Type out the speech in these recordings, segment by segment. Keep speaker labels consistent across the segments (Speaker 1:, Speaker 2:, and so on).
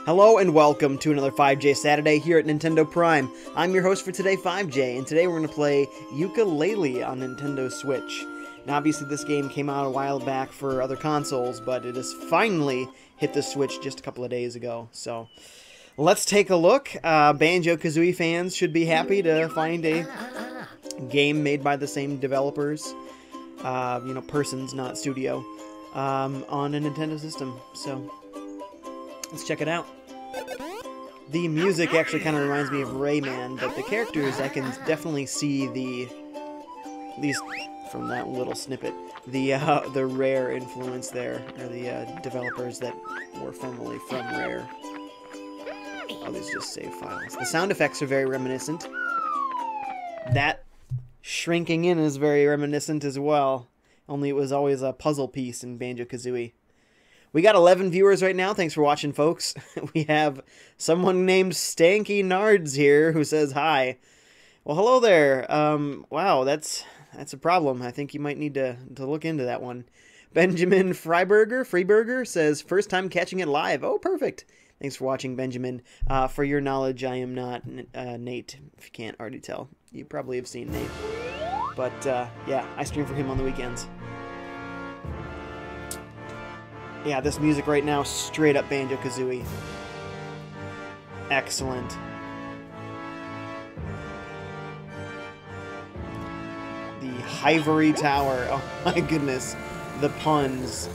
Speaker 1: Hello and welcome to another FiveJay Saturday here at Nintendo Prime. I'm your host for today, FiveJay, and today we're going to play Yooka-Laylee on Nintendo Switch. Now obviously this game came out a while back for other consoles, but it has finally hit the Switch just a couple of days ago. So let's take a look. Banjo-Kazooie fans should be happy to find a game made by the same developers, persons, not studio, on a Nintendo system. So let's check it out. The music actually kind of reminds me of Rayman, but the characters, I can definitely see at least from that little snippet, the Rare influence there, or the developers that were formerly from Rare. Oh, these are just save files. The sound effects are very reminiscent. That shrinking in is very reminiscent as well, only it was always a puzzle piece in Banjo-Kazooie. We got 11 viewers right now. Thanks for watching, folks. We have someone named Stanky Nards here who says hi. Well, hello there. Wow, that's a problem. I think you might need to look into that one. Benjamin Freeburger says, first time catching it live. Oh, perfect. Thanks for watching, Benjamin. For your knowledge, I am not Nate, if you can't already tell. You probably have seen Nate. But, yeah, I stream for him on the weekends. Yeah, this music right now, straight up Banjo-Kazooie. Excellent. The Ivory Tower. Oh my goodness. The puns.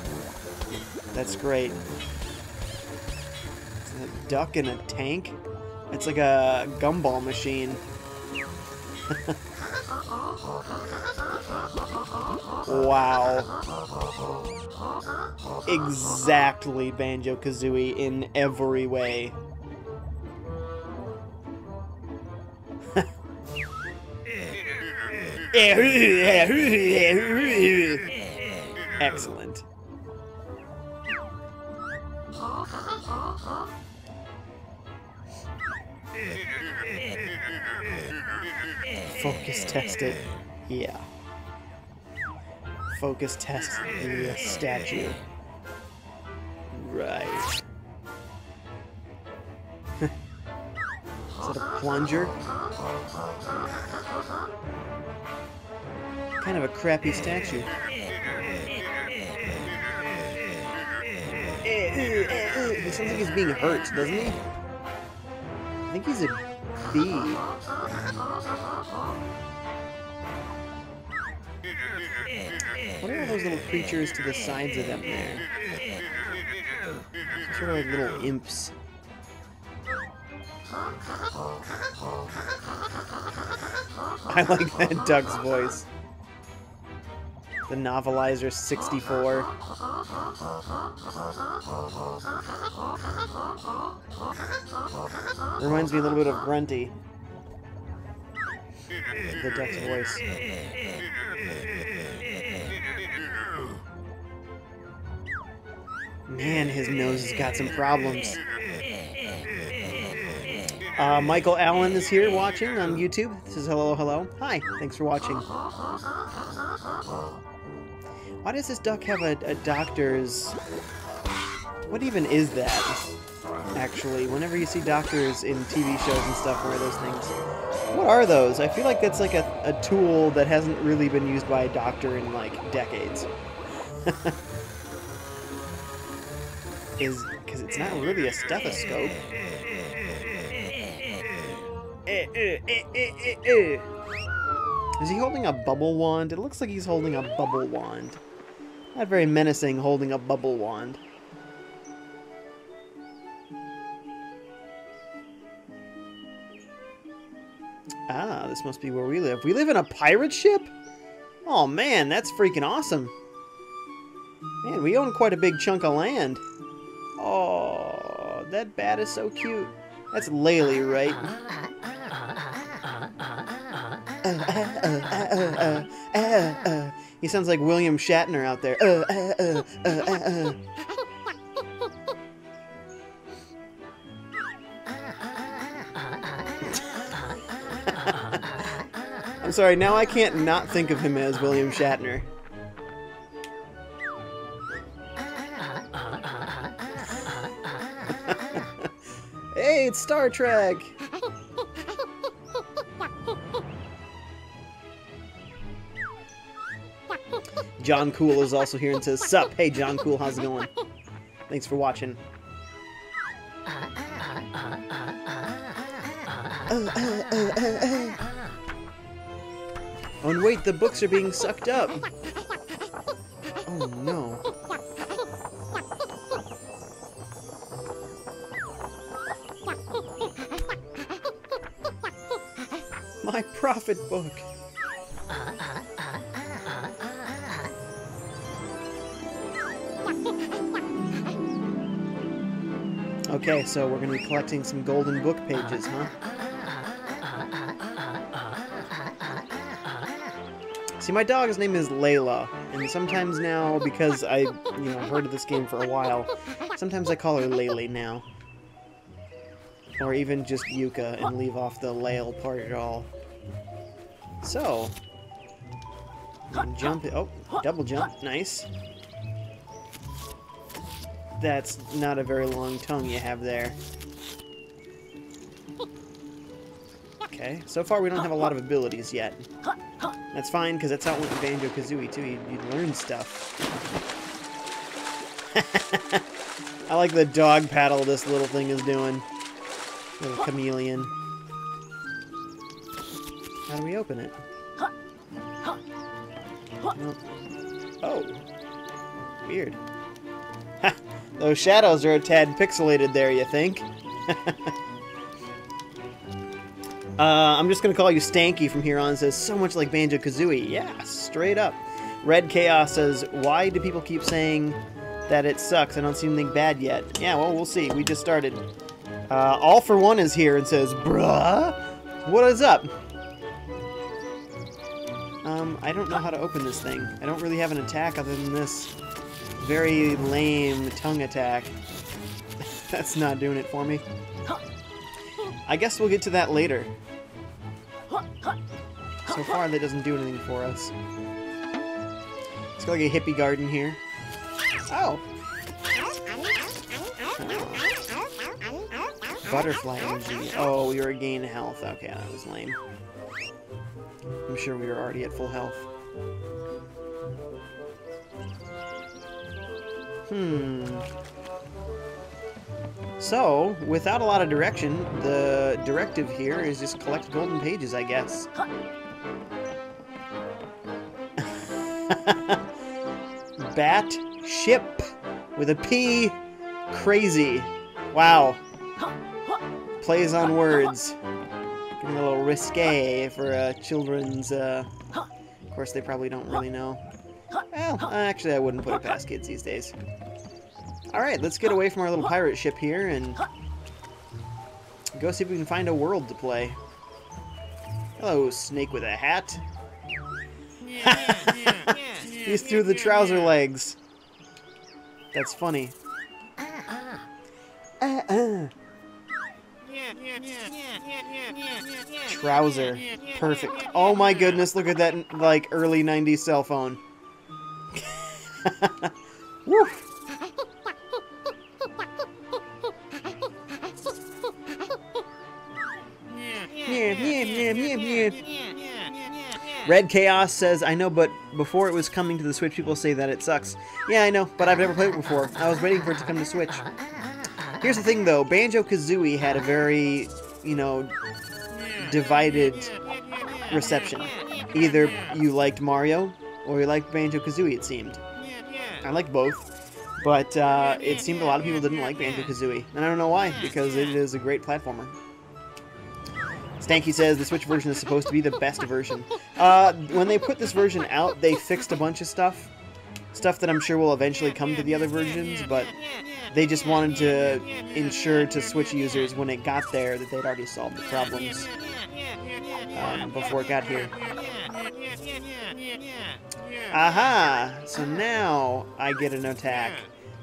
Speaker 1: That's great. Is that a duck in a tank? It's like a gumball machine. Wow. Exactly Banjo-Kazooie in every way. Excellent. Focus test it. Yeah. Focus test the statue. Right. Is that a plunger? Kind of a crappy statue. He sounds like he's being hurt, doesn't he? I think he's a bee. What are all those little creatures to the sides of them there? Sort of like little imps. I like that duck's voice. The Novelizer 64. Reminds me a little bit of Grunty. The duck's voice. Man, his nose has got some problems. Michael Allen is here watching on YouTube. This is hello, hello. Hi, thanks for watching. Why does this duck have a doctor's... What even is that, actually? Whenever you see doctors in TV shows and stuff wear those things. What are those? I feel like that's like a tool that hasn't really been used by a doctor in, like, decades. Because it's not really a stethoscope. Is he holding a bubble wand? It looks like he's holding a bubble wand. Not very menacing, holding a bubble wand. Ah, this must be where we live. We live in a pirate ship? Oh man, that's freaking awesome. Man, we own quite a big chunk of land. Oh, that bat is so cute. That's Laylee, right? He sounds like William Shatner out there. I'm sorry, now I can't not think of him as William Shatner. it's Star Trek! John Cool is also here and says, "Sup? Hey, John Cool, how's it going? Thanks for watching." Oh, and wait, the books are being sucked up. Oh, no. My prophet book. Okay, so we're going to be collecting some golden book pages, huh? See, my dog's name is Layla, and sometimes now, because I, heard of this game for a while, sometimes I call her Laylee now. Or even just Yuka and leave off the Lail part at all. So, jump, oh, double jump, nice. That's not a very long tongue you have there. Okay, so far we don't have a lot of abilities yet. That's fine, because that's how it went in Banjo-Kazooie, too. You'd learn stuff. I like the dog paddle this little thing is doing. Little chameleon. How do we open it? Nope. Oh. Weird. Ha! Those shadows are a tad pixelated there, you think? I'm just going to call you Stanky from here on. It says, so much like Banjo-Kazooie. Yeah, straight up. Red Chaos says, why do people keep saying that it sucks? I don't see anything bad yet. Yeah, well, we'll see. We just started. All for One is here and says, bruh, what is up? I don't know how to open this thing. I don't really have an attack other than this very lame tongue attack. That's not doing it for me. I guess we'll get to that later. So far, that doesn't do anything for us. It's got like a hippie garden here. Oh! Butterfly energy. Oh, we were gain health. Okay, that was lame. I'm sure we were already at full health. So, without a lot of direction, the directive here is just collect golden pages, I guess. Bat ship with a P. Crazy. Wow. Plays on words. Getting a little risque for a children's, of course, they probably don't really know. Well, actually, I wouldn't put it past kids these days. Alright, let's get away from our little pirate ship here and go see if we can find a world to play. Hello, snake with a hat. He's through the trouser legs. That's funny. Trouser. Perfect. Oh my goodness, look at that, like, early 90s cell phone. Woo! Red Chaos says, I know, but before it was coming to the Switch, people say that it sucks. Yeah, I know, but I've never played it before. I was waiting for it to come to Switch. Here's the thing, though. Banjo-Kazooie had a very, divided reception. Either you liked Mario, or you liked Banjo-Kazooie, it seemed. I liked both, but it seemed a lot of people didn't like Banjo-Kazooie. And I don't know why, because it is a great platformer. Stanky says the Switch version is supposed to be the best version. When they put this version out, they fixed a bunch of stuff. Stuff that I'm sure will eventually come to the other versions, but they just wanted to ensure to Switch users when it got there that they'd already solved the problems before it got here. Aha! So now I get an attack.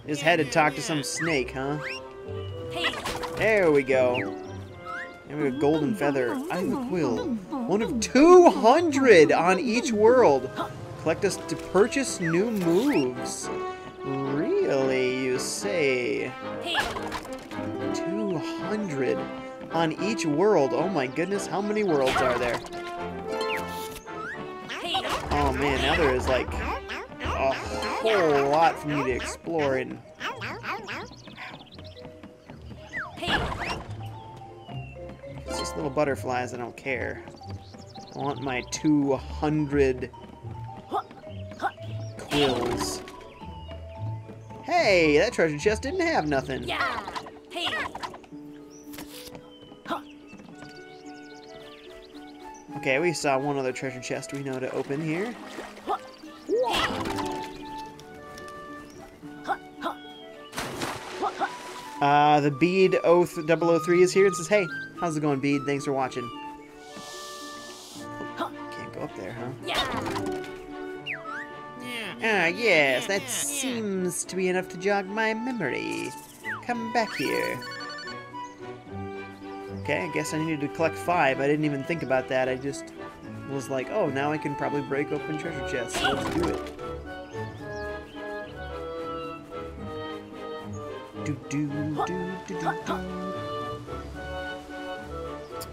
Speaker 1: Just had to talk to some snake, huh? There we go. And we have a golden feather. I'm a quill. One of 200 on each world. Collect us to purchase new moves. Really, you say? 200. 200 on each world. Oh my goodness, how many worlds are there? Oh man, now there is like a whole lot for me to explore and it's just little butterflies, I don't care. I want my 200 quills. Hey, that treasure chest didn't have nothing. Okay, we saw one other treasure chest we know to open here. The Bead 003 is here and says, hey, how's it going, Bead? Thanks for watching. Can't go up there, huh? Ah, yes, that seems to be enough to jog my memory. Come back here. Okay, I guess I needed to collect 5. I didn't even think about that. I just was like, oh, now I can probably break open treasure chests. So let's do it.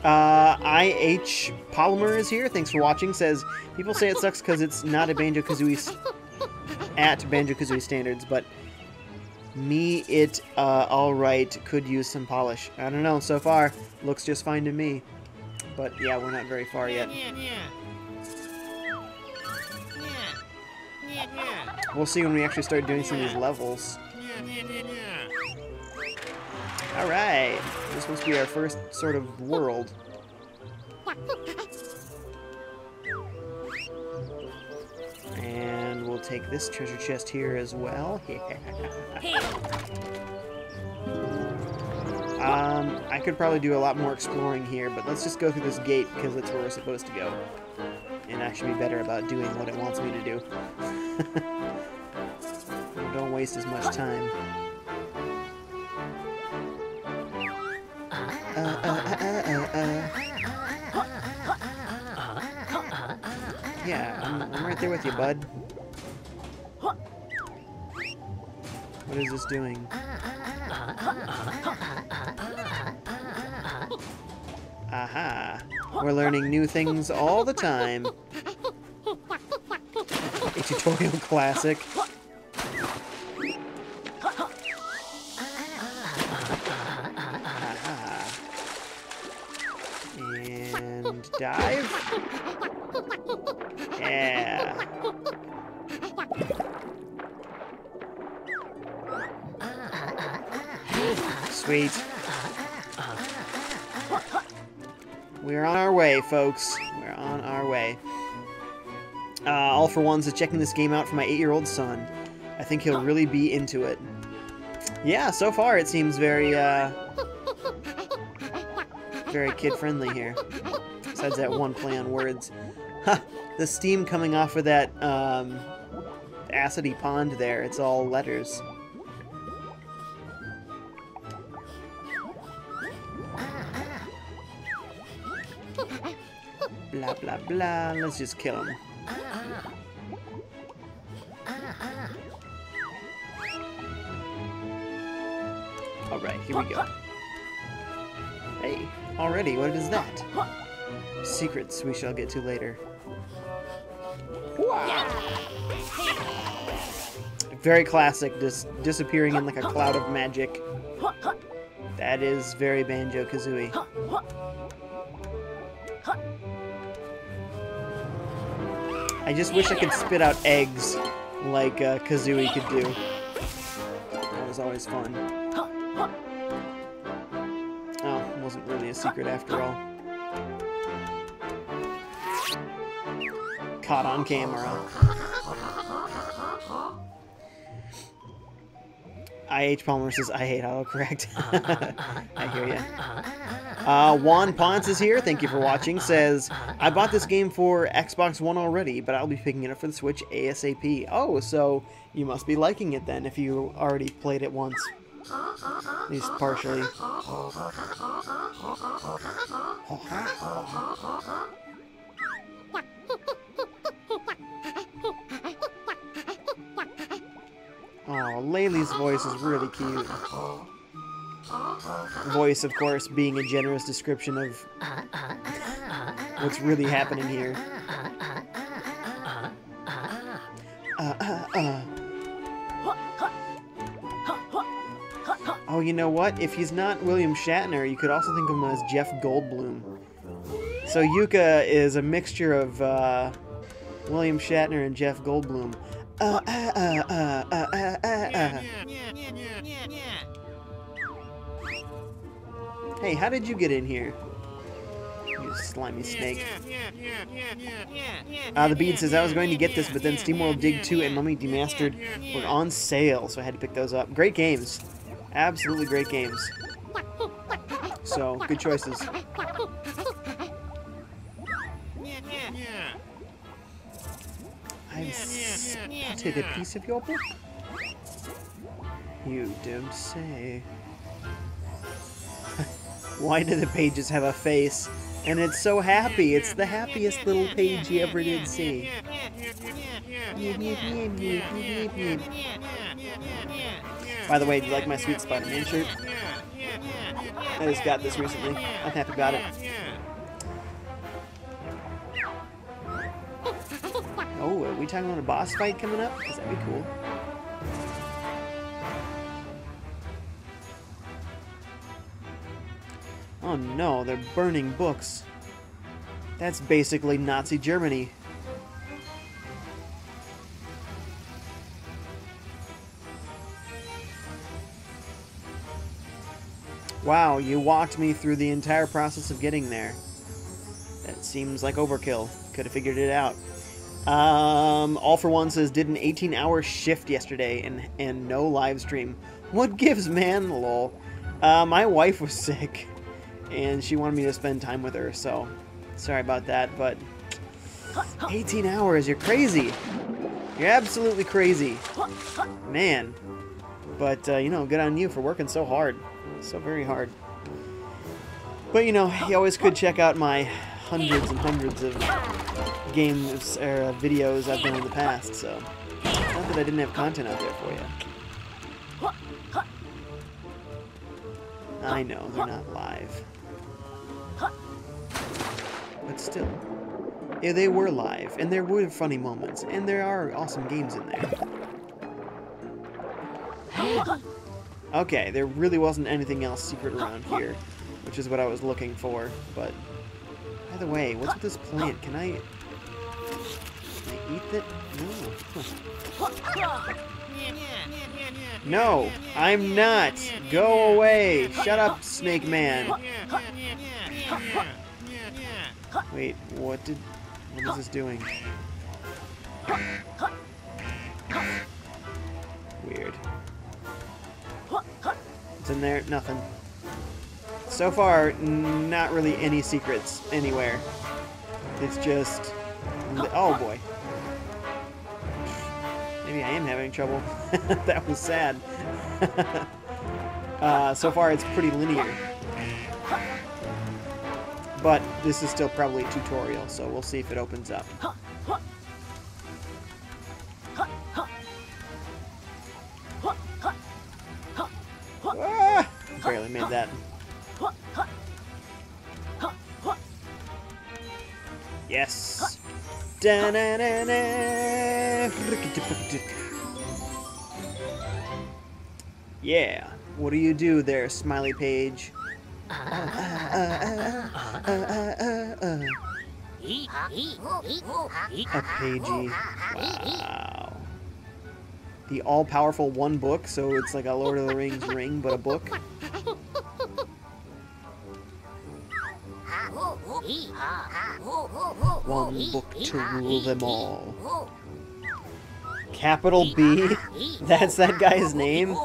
Speaker 1: IH Polymer is here. Thanks for watching. Says, people say it sucks because it's not a Banjo-Kazooie at Banjo-Kazooie standards, but it alright, could use some polish. I don't know, so far looks just fine to me, but yeah, we're not very far yet. We'll see when we actually start doing some of these levels. Alright, this must be our first sort of world. And we'll take this treasure chest here as well. I could probably do a lot more exploring here, but let's just go through this gate because that's where we're supposed to go. And I should be better about doing what it wants me to do. Don't waste as much time. Yeah, I'm right there with you, bud. What is this doing? Aha! We're learning new things all the time. A tutorial classic. Aha. And dive. Yeah. Sweet. We're on our way, folks. We're on our way. All for Ones is checking this game out for my 8-year-old son. I think he'll really be into it. Yeah, so far it seems very, very kid-friendly here. Besides that one play on words. Ha! The steam coming off of that, acidy pond there. It's all letters. Blah, blah, blah. Let's just kill him. Alright, here we go. Hey, already, what is that? Secrets we shall get to later. Very classic, just disappearing in like a cloud of magic. That is very Banjo-Kazooie. I just wish I could spit out eggs like Kazooie could do. That was always fun. Oh, it wasn't really a secret after all. Caught on camera. IH Palmer says, I hate autocorrect. I hear ya. Juan Ponce is here. Thank you for watching. Says, I bought this game for Xbox One already, but I'll be picking it up for the Switch ASAP. Oh, so you must be liking it then if you already played it once. At least partially. Oh, Laylee's voice is really cute. Voice, of course, being a generous description of what's really happening here. Oh, you know what? If he's not William Shatner, you could also think of him as Jeff Goldblum. So Yooka is a mixture of William Shatner and Jeff Goldblum. Hey, how did you get in here? You slimy snake. The Bean says, I was going to get this, but then SteamWorld Dig 2 and Mummy Demastered were on sale, so I had to pick those up. Great games. Absolutely great games. So, good choices. I've spotted a piece of your book. You don't say. Why do the pages have a face? And it's so happy. It's the happiest little page you ever did see. By the way, do you like my sweet Spider-Man shirt? I just got this recently. I'm happy about it. Oh, are we talking about a boss fight coming up? Because that'd be cool. Oh no, they're burning books. That's basically Nazi Germany. Wow, you walked me through the entire process of getting there. That seems like overkill. Could have figured it out. All for One says, did an 18-hour shift yesterday and no live stream. What gives, man? Lol. My wife was sick, and she wanted me to spend time with her, so sorry about that, but 18 hours, you're crazy. You're absolutely crazy. Man. But, you know, good on you for working so hard. So very hard. But, you know, you always could check out my hundreds and hundreds of games or videos I've done in the past, so not that I didn't have content out there for you. I know, they're not live. But still. Yeah, they were live, and there were funny moments, and there are awesome games in there. Okay, there really wasn't anything else secret around here, which is what I was looking for, but by the way, what's with this plant? Can I eat it? No. Huh. No, I'm not. Go away. Shut up, Snake Man. Wait, what is this doing? Weird. What's in there? Nothing. So far, not really any secrets anywhere. It's just... Oh boy. Maybe I am having trouble. That was sad. So far, it's pretty linear. But this is still probably a tutorial, so we'll see if it opens up. Ah, barely made that. Yes. Yeah. What do you do there, Smiley Page? A pagey. Wow. The all-powerful one book, so it's like a Lord of the Rings ring, but a book. One book to rule them all. Capital B? That's that guy's name?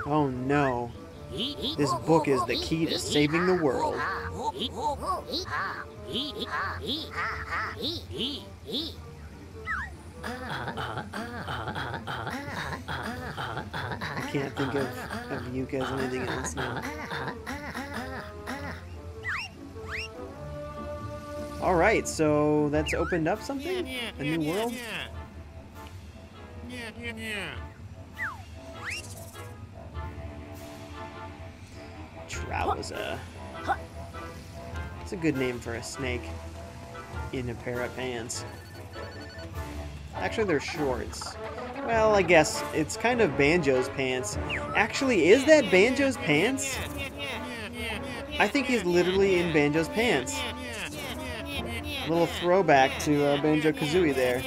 Speaker 1: Oh no. This book is the key to saving the world. I can't think of Yooka as anything else now. Alright, so that's opened up something? A new world? Trouser. It's a good name for a snake in a pair of pants. Actually, they're shorts. Well, I guess it's kind of Banjo's pants. Actually, is that Banjo's pants? I think he's literally in Banjo's pants. A little throwback to Banjo-Kazooie there.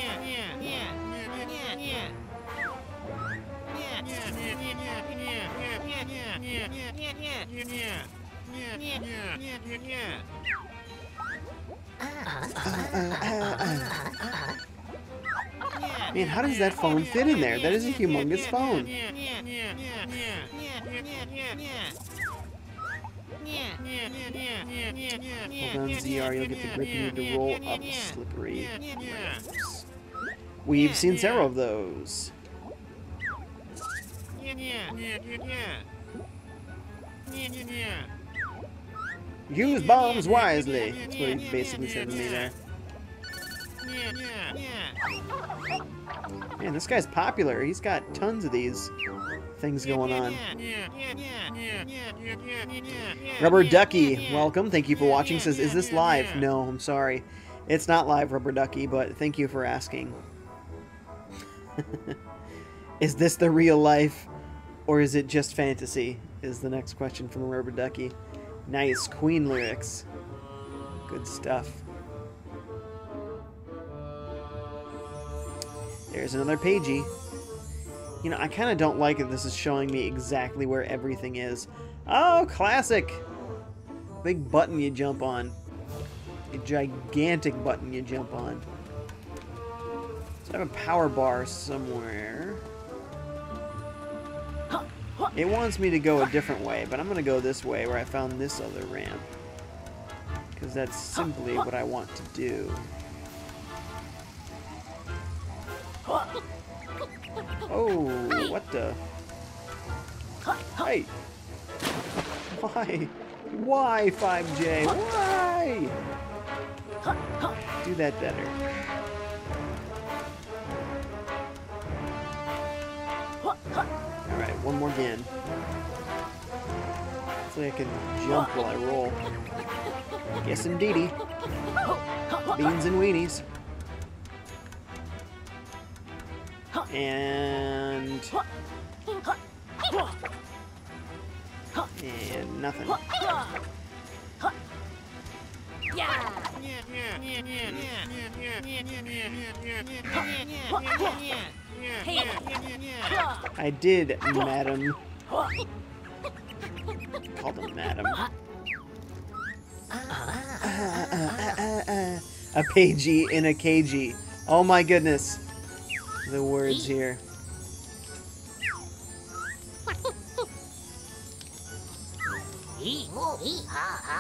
Speaker 1: Man, how does that phone fit in there? That is a humongous phone. Hold on, ZR, you'll get the grip you need to roll up slippery ramps. We've seen several of those. Use bombs wisely. That's what he basically said to me there. Man, this guy's popular. He's got tons of these things going on. Rubber Ducky, welcome. Thank you for watching. Says, is this live? No, I'm sorry. It's not live, Rubber Ducky, but thank you for asking. Is this the real life, or is it just fantasy? Is the next question from Rubber Ducky. Nice Queen lyrics. Good stuff. There's another pagey. You know, I kind of don't like it. This is showing me exactly where everything is. Oh, classic! Big button you jump on. A gigantic button you jump on. So I have a power bar somewhere. It wants me to go a different way, but I'm going to go this way where I found this other ramp. Because that's simply what I want to do. Oh, what the? Hey! Why? Why, FiveJay? Why? Do that better. Alright, one more again. Hopefully I can jump while I roll. Yes, indeedy. Beans and weenies. And nothing. I did, madam. Call them madam. A pagey in a cagey. Oh my goodness. The words here.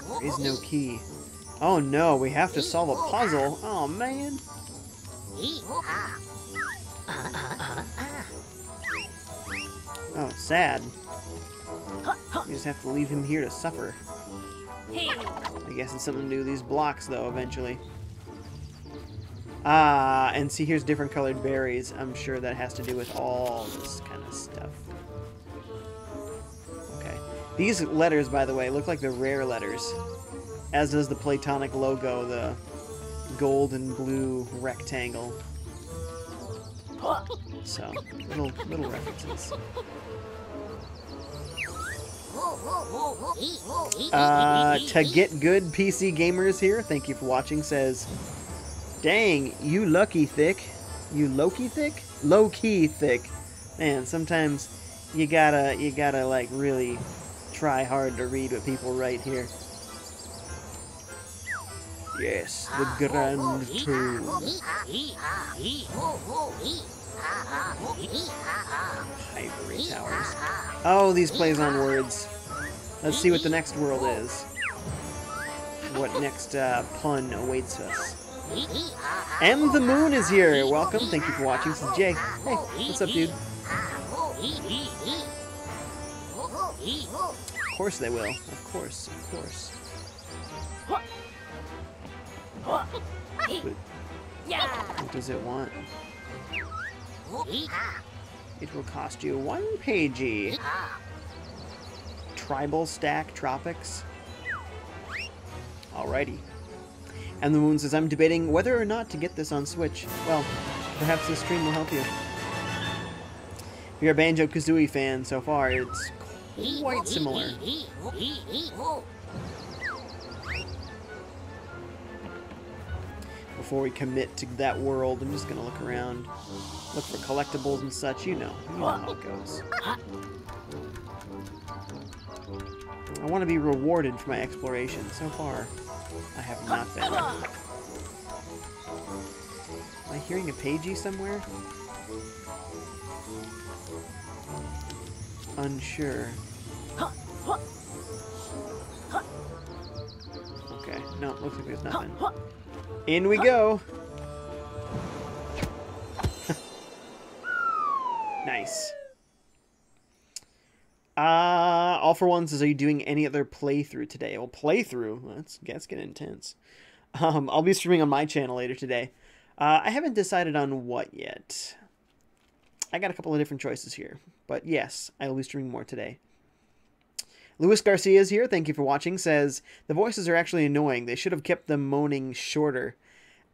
Speaker 1: There is no key. Oh no, we have to solve a puzzle. Oh man. Oh, sad. We just have to leave him here to suffer. I guess it's something to do with these blocks though, eventually. Ah, and see, here's different colored berries. I'm sure that has to do with all this kind of stuff. Okay. These letters, by the way, look like the rare letters. As does the Platonic logo, the gold and blue rectangle. So, little references. To get good PC gamers here, thank you for watching, says, dang, you lucky thick. You low-key thick? Low-key thick. Man, sometimes you gotta like really try hard to read what people write here. Yes, the Grand Tomb. Ivory Towers. Oh, these plays on words. Let's see what the next world is. What next pun awaits us. And the moon is here. Welcome. Thank you for watching. This is Jay. Hey, what's up, dude? Of course they will. Of course. Of course. What does it want? It will cost you 1 pagey. Tribal Stack Tropics. Alrighty. And the Moon says, I'm debating whether or not to get this on Switch. Well, perhaps this stream will help you. If you're a Banjo-Kazooie fan so far, it's quite similar. Before we commit to that world, I'm just going to look around. Look for collectibles and such. You know how it goes. I want to be rewarded for my exploration. So far, I have not been. Am I hearing a pagey somewhere? Unsure. Okay, no, looks like there's nothing. In we go! Nice. All for One says, are you doing any other playthrough today? Well, playthrough? That's getting intense. I'll be streaming on my channel later today. I haven't decided on what yet. I got a couple of different choices here. But yes, I will be streaming more today. Luis Garcia is here. Thank you for watching. Says, the voices are actually annoying. They should have kept the moaning shorter.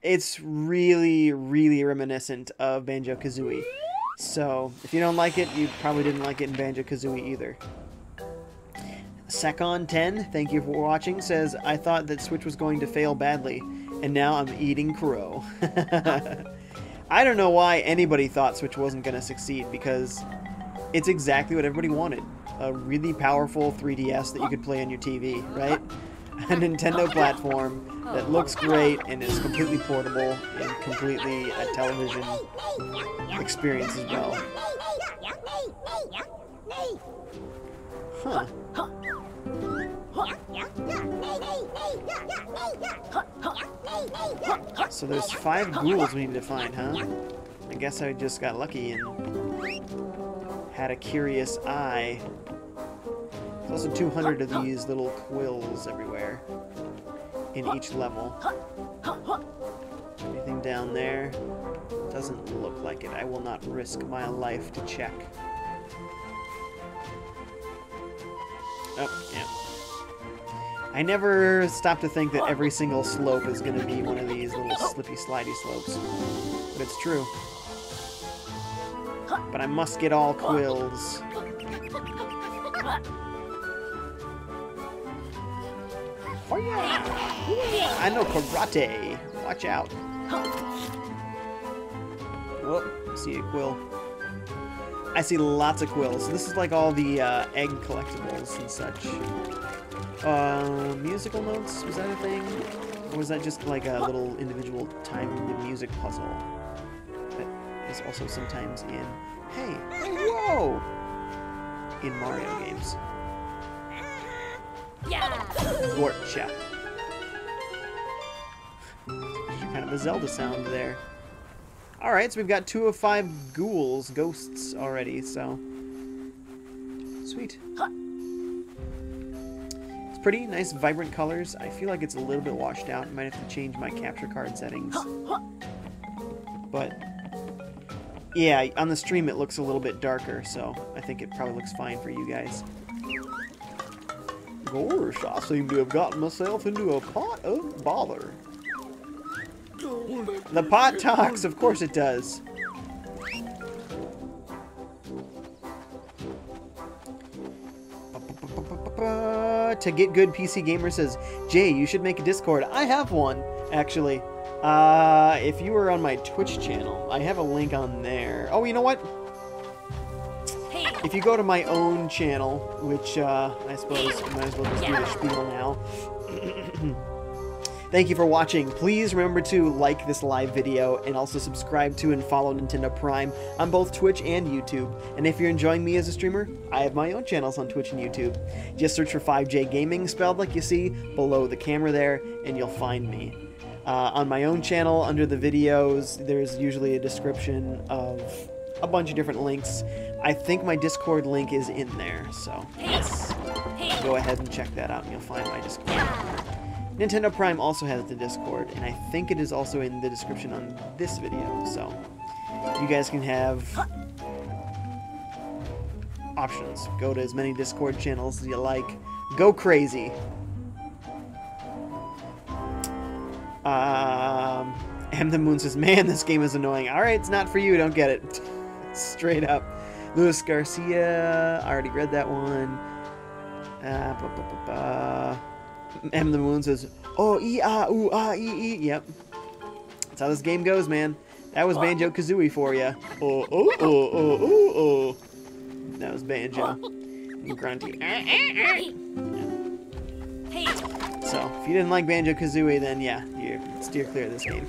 Speaker 1: It's really, really reminiscent of Banjo-Kazooie. So, if you don't like it, you probably didn't like it in Banjo-Kazooie either. Secon10, thank you for watching, says, I thought that Switch was going to fail badly, and now I'm eating crow. I don't know why anybody thought Switch wasn't going to succeed, because it's exactly what everybody wanted. A really powerful 3DS that you could play on your TV, right? A Nintendo platform that looks great and is completely portable and completely a television experience as well. Huh. So there's 5 ghouls we need to find, huh? I guess I just got lucky and had a curious eye. There's also 200 of these little quills everywhere in each level. Anything down there? Doesn't look like it. I will not risk my life to check. Oh, yeah. I never stop to think that every single slope is going to be one of these little slippy slidey slopes. But it's true. But I must get all quills. Oh yeah! I know karate. Watch out. Whoop, see a quill. I see lots of quills. This is like all the egg collectibles and such. Musical notes? Was that a thing? Or was that just like a little individual timed music puzzle? That is also sometimes in... Hey! Whoa! In Mario games. Gotcha. Kind of a Zelda sound there. Alright, so we've got 2 of 5 ghosts already, so... Sweet. It's pretty, nice vibrant colors. I feel like it's a little bit washed out. I might have to change my capture card settings. But, yeah, on the stream it looks a little bit darker, so I think it probably looks fine for you guys. Gosh, I seem to have gotten myself into a pot of bother. The pot talks, of course it does. To Get Good PC Gamer says, Jay, you should make a Discord. I have one, actually. If you were on my Twitch channel, I have a link on there. Oh, you know what? If you go to my own channel, which I suppose I might as well just do the spiel now. Thank you for watching. Please remember to like this live video and also subscribe to and follow Nintendo Prime on both Twitch and YouTube. And if you're enjoying me as a streamer, I have my own channels on Twitch and YouTube. Just search for FiveJay Gaming, spelled like you see below the camera there, and you'll find me. On my own channel, under the videos, there's usually a description of a bunch of different links. I think my Discord link is in there, so yes. Go ahead and check that out and you'll find my Discord. Nintendo Prime also has the Discord, and I think it is also in the description on this video, so you guys can have options. Go to as many Discord channels as you like. Go crazy. The Moon says, man, this game is annoying. Alright, it's not for you, don't get it. Straight up. Luis Garcia, I already read that one. The Moon says, oh, E-ah-ooh-ah-ee-ee. Yep. That's how this game goes, man. That was Banjo-Kazooie for you. Oh, oh, oh, oh, oh, oh. That was Banjo. And Grunty. So, if you didn't like Banjo-Kazooie, then yeah, you steer clear of this game.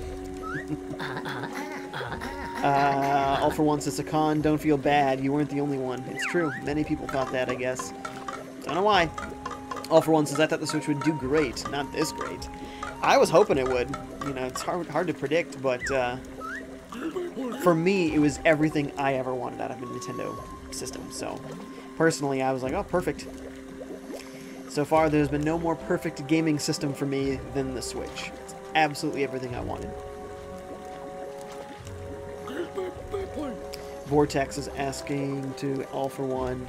Speaker 1: All for One says, Sakan, don't feel bad. You weren't the only one. It's true. Many people thought that, I guess. Don't know why. All for One says, I thought the Switch would do great. Not this great. I was hoping it would. You know, it's hard to predict, but for me, it was everything I ever wanted out of a Nintendo system. So, personally, I was like, oh, perfect. So far, there's been no more perfect gaming system for me than the Switch. It's absolutely everything I wanted. Vortex is asking to All for One,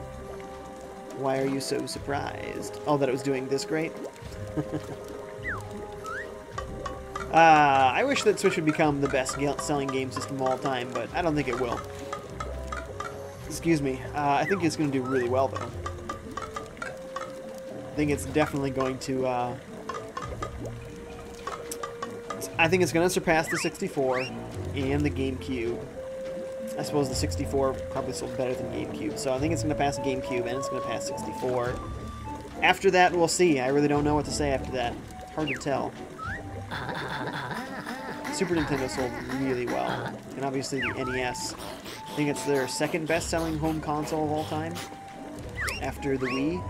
Speaker 1: why are you so surprised? Oh, that it was doing this great? I wish that Switch would become the best selling game system of all time, but I don't think it will. Excuse me. I think it's going to do really well, though. I think it's definitely going to, I think it's going to surpass the 64 and the GameCube. I suppose the 64 probably sold better than GameCube, so I think it's going to pass GameCube and it's going to pass 64. After that, we'll see. I really don't know what to say after that. Hard to tell. Super Nintendo sold really well, and obviously the NES. I think it's their second best-selling home console of all time, after the Wii.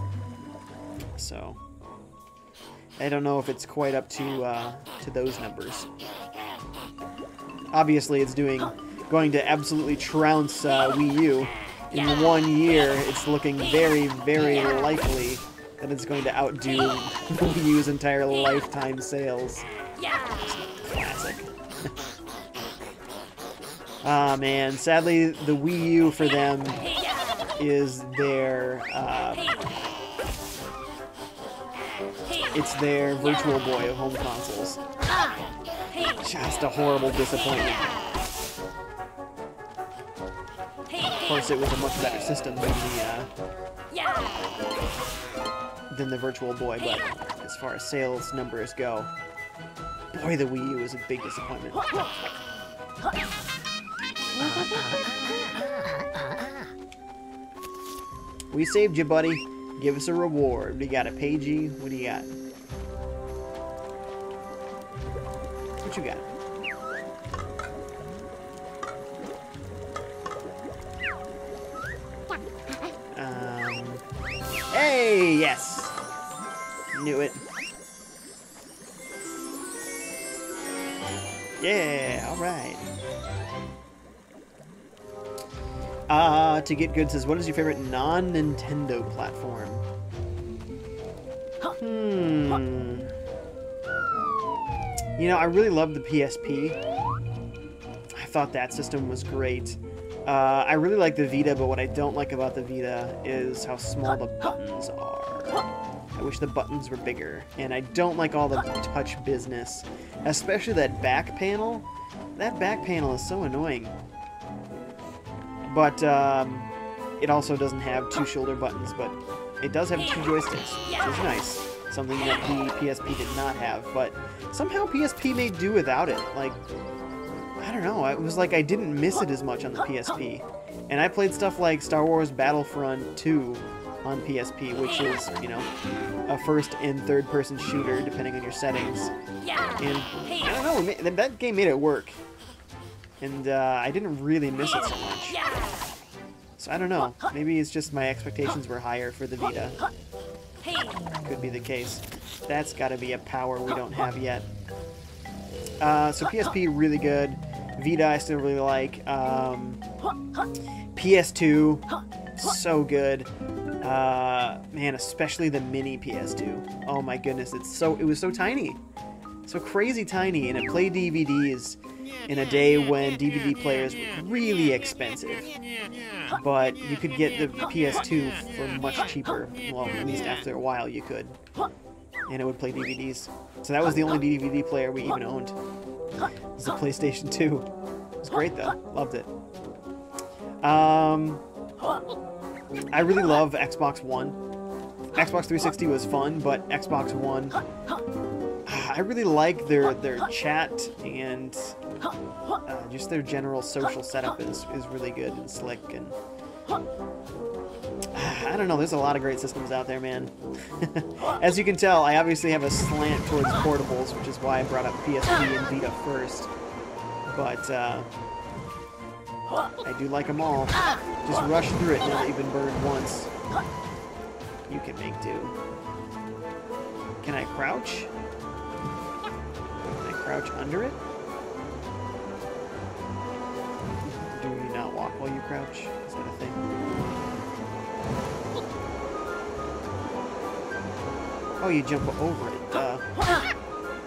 Speaker 1: So, I don't know if it's quite up to those numbers. Obviously, it's going to absolutely trounce Wii U. In 1 year, it's looking very, very likely that it's going to outdo Wii U's entire lifetime sales. Classic. Ah, man. Sadly, the Wii U for them is their it's their Virtual Boy of home consoles. Just a horrible disappointment. Of course, it was a much better system than the Virtual Boy, but as far as sales numbers go, boy, the Wii U is a big disappointment. We saved you, buddy. Give us a reward. We got a Pagey. What do you got? What you got? Hey, yes. Knew it. Yeah, all right. To Get Good says, what is your favorite non-Nintendo platform? You know, I really love the PSP. I thought that system was great. I really like the Vita, but what I don't like about the Vita is how small the buttons are. I wish the buttons were bigger. And I don't like all the touch business. Especially that back panel. That back panel is so annoying. But it also doesn't have two shoulder buttons, but it does have two joysticks, which is nice. Something that the PSP did not have, but somehow PSP made do without it. Like, I don't know, it was like I didn't miss it as much on the PSP. And I played stuff like Star Wars Battlefront 2 on PSP, which is, you know, a first and third person shooter, depending on your settings. And, I don't know, that game made it work. And I didn't really miss it so much. So I don't know. Maybe it's just my expectations were higher for the Vita. Could be the case. That's got to be a power we don't have yet. So PSP, really good. Vita, I still really like. PS2, so good. Man, especially the mini PS2. Oh my goodness, it was so tiny. So crazy tiny, and it played DVDs in a day when DVD players were really expensive. But you could get the PS2 for much cheaper. Well, at least after a while you could. And it would play DVDs. So that was the only DVD player we even owned. It was the PlayStation 2. It was great though. Loved it. I really love Xbox One. Xbox 360 was fun, but Xbox One, I really like their chat and just their general social setup is really good and slick, and I don't know, there's a lot of great systems out there, man. As you can tell, I obviously have a slant towards portables, which is why I brought up PSP and Vita first. But I do like them all. Just rush through it now that you've been burned once. You can make do. Can I crouch? Can I crouch under it? Do you not walk while you crouch? Is that a thing? Oh, you jump over it. Duh.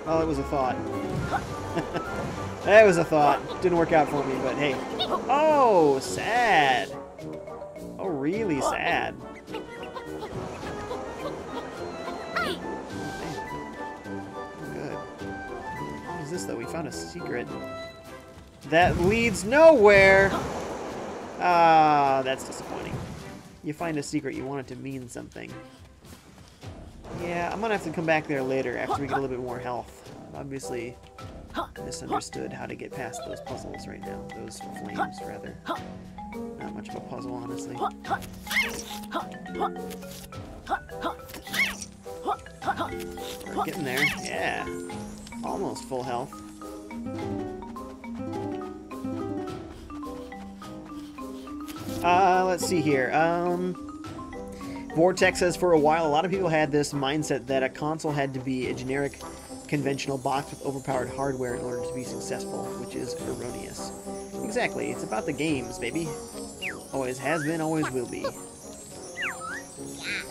Speaker 1: Well, it was a thought. That was a thought. Didn't work out for me, but hey. Oh, sad. Oh, really sad. Good. What is this, though? We found a secret. That leads nowhere! Ah, that's disappointing. You find a secret, you want it to mean something. Yeah, I'm gonna have to come back there later after we get a little bit more health. Obviously, misunderstood how to get past those puzzles right now. Those flames, rather. Not much of a puzzle, honestly. We're getting there. Yeah. Almost full health. Let's see here. Vortex says for a while, a lot of people had this mindset that a console had to be a generic, conventional box with overpowered hardware in order to be successful, which is erroneous. Exactly. It's about the games, baby. Always has been, always will be.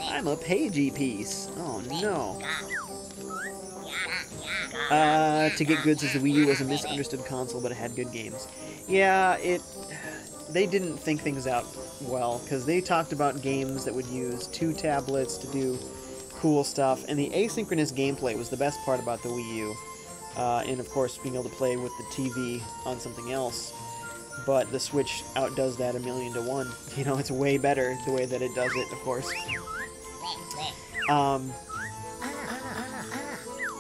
Speaker 1: I'm a pagey piece. Oh, no. To get good, says the Wii U was a misunderstood console, but it had good games. Yeah, they didn't think things out well, because they talked about games that would use 2 tablets to do cool stuff, and the asynchronous gameplay was the best part about the Wii U. And of course, being able to play with the TV on something else. But the Switch outdoes that 1,000,000 to 1. You know, it's way better the way that it does it, of course.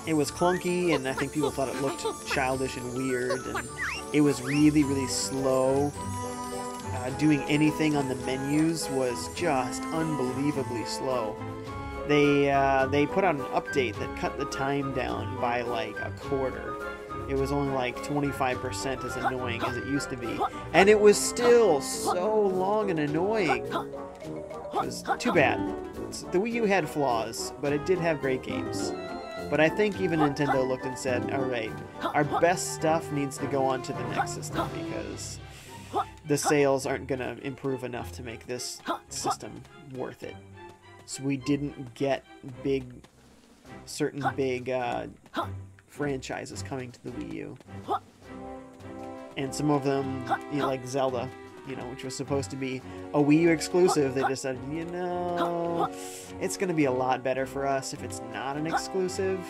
Speaker 1: It was clunky, and I think people thought it looked childish and weird, and it was really, really slow. Doing anything on the menus was just unbelievably slow. They put out an update that cut the time down by like a quarter. It was only like 25% as annoying as it used to be. And it was still so long and annoying. It was too bad. The Wii U had flaws, but it did have great games. But I think even Nintendo looked and said, alright, our best stuff needs to go on to the next system because the sales aren't going to improve enough to make this system worth it. So we didn't get certain big franchises coming to the Wii U. And some of them, you know, like Zelda, you know, which was supposed to be a Wii U exclusive, they decided, you know, it's going to be a lot better for us if it's not an exclusive.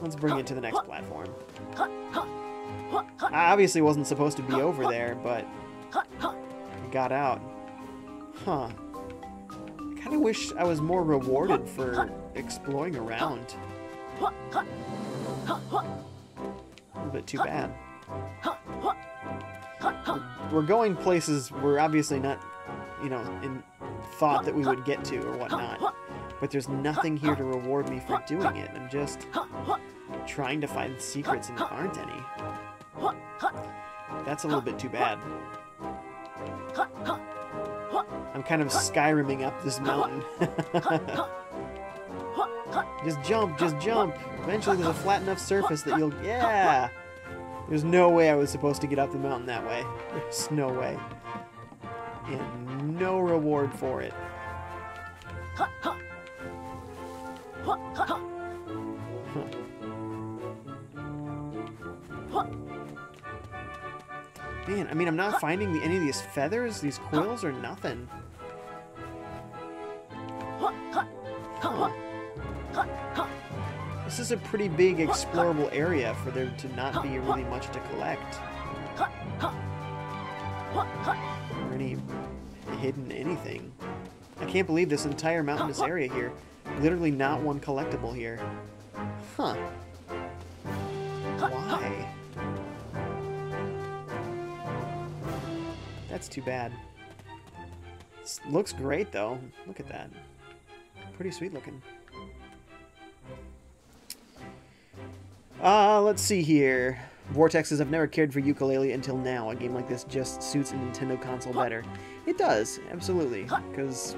Speaker 1: Let's bring it to the next platform. I obviously wasn't supposed to be over there, but I got out. Huh. I kind of wish I was more rewarded for exploring around. A little bit too bad. We're going places we're obviously not, you know, thought that we would get to or whatnot. But there's nothing here to reward me for doing it. I'm just trying to find secrets and there aren't any. That's a little bit too bad. I'm kind of Skyriming up this mountain. Just jump, just jump. Eventually there's a flat enough surface that you'll... Yeah! There's no way I was supposed to get up the mountain that way. There's no way. And no reward for it. Man, I mean, I'm not finding any of these feathers, these quills, or nothing. Huh. This is a pretty big explorable area for there to not be really much to collect. Or any hidden anything. I can't believe this entire mountainous area here. Literally not one collectible here. Huh. Why? That's too bad. This looks great though. Look at that. Pretty sweet looking. Let's see here. Vortex says, I've never cared for Yooka-Laylee until now. A game like this just suits a Nintendo console better. It does, absolutely. Because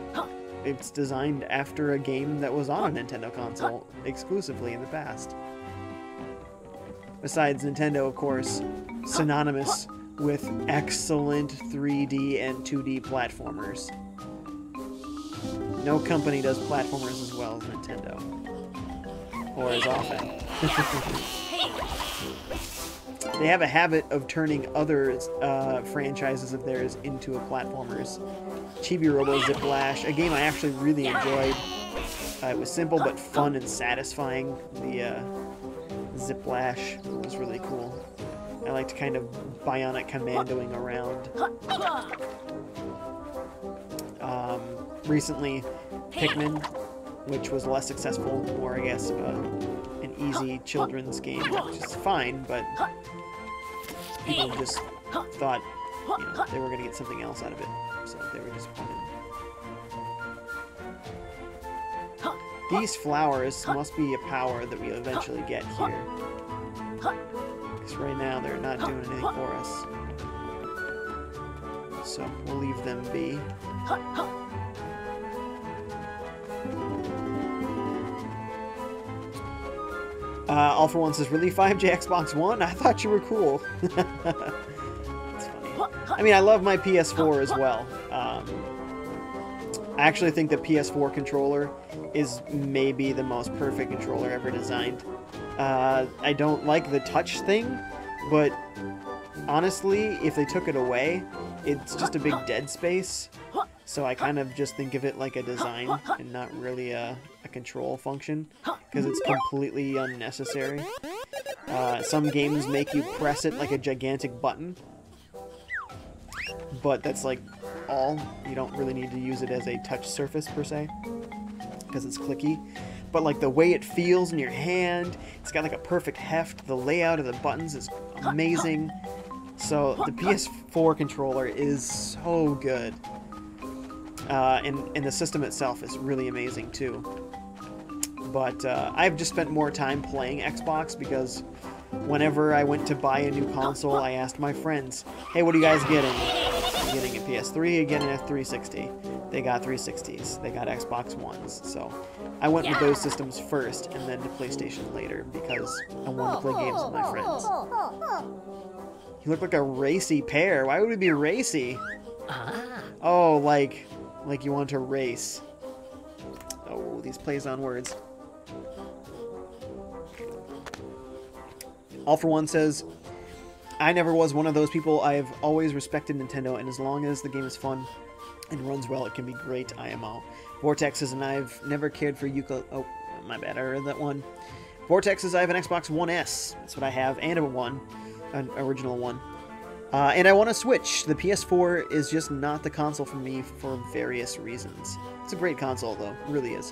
Speaker 1: it's designed after a game that was on a Nintendo console exclusively in the past. Besides, Nintendo, of course, synonymous with excellent 3D and 2D platformers. No company does platformers as well as Nintendo. Or as often. They have a habit of turning other franchises of theirs into a platformers. Chibi Robo Ziplash, a game I actually really enjoyed. It was simple but fun and satisfying. The Ziplash was really cool. I liked kind of bionic commandoing around. Recently, Pikmin, which was less successful, more I guess an easy children's game, which is fine, but people just thought, you know, they were going to get something else out of it, so they were disappointed. These flowers must be a power that we eventually get here. Because right now they're not doing anything for us. So we'll leave them be. All for One says, really, FiveJay Xbox One? I thought you were cool. That's funny. I mean, I love my PS4 as well. I actually think the PS4 controller is maybe the most perfect controller ever designed. I don't like the touch thing, but honestly, if they took it away, it's just a big dead space. So I kind of just think of it like a design and not really a control function, because it's completely unnecessary. Some games make you press it like a gigantic button, but that's like all. You don't really need to use it as a touch surface per se, because it's clicky. But like the way it feels in your hand, it's got like a perfect heft. The layout of the buttons is amazing. So the PS4 controller is so good. And the system itself is really amazing too. But I've just spent more time playing Xbox, because whenever I went to buy a new console, I asked my friends, hey, what are you guys getting? Are you getting a PS3? Are you getting a 360? They got 360s. They got Xbox Ones. So I went with those systems first, and then to PlayStation later, because I wanted to play games with my friends. You look like a racy pair. Why would we be racy? Oh, like you want to race. Oh, these plays on words. All for One says, I never was one of those people. I've always respected Nintendo, and as long as the game is fun and runs well, it can be great. IMO. Vortex says, and I've never cared for Yooka... Oh, my bad, I read that one. Vortex says, I have an Xbox One S. That's what I have, and a One. An original one. And I want to Switch. The PS4 is just not the console for me for various reasons. It's a great console, though. It really is.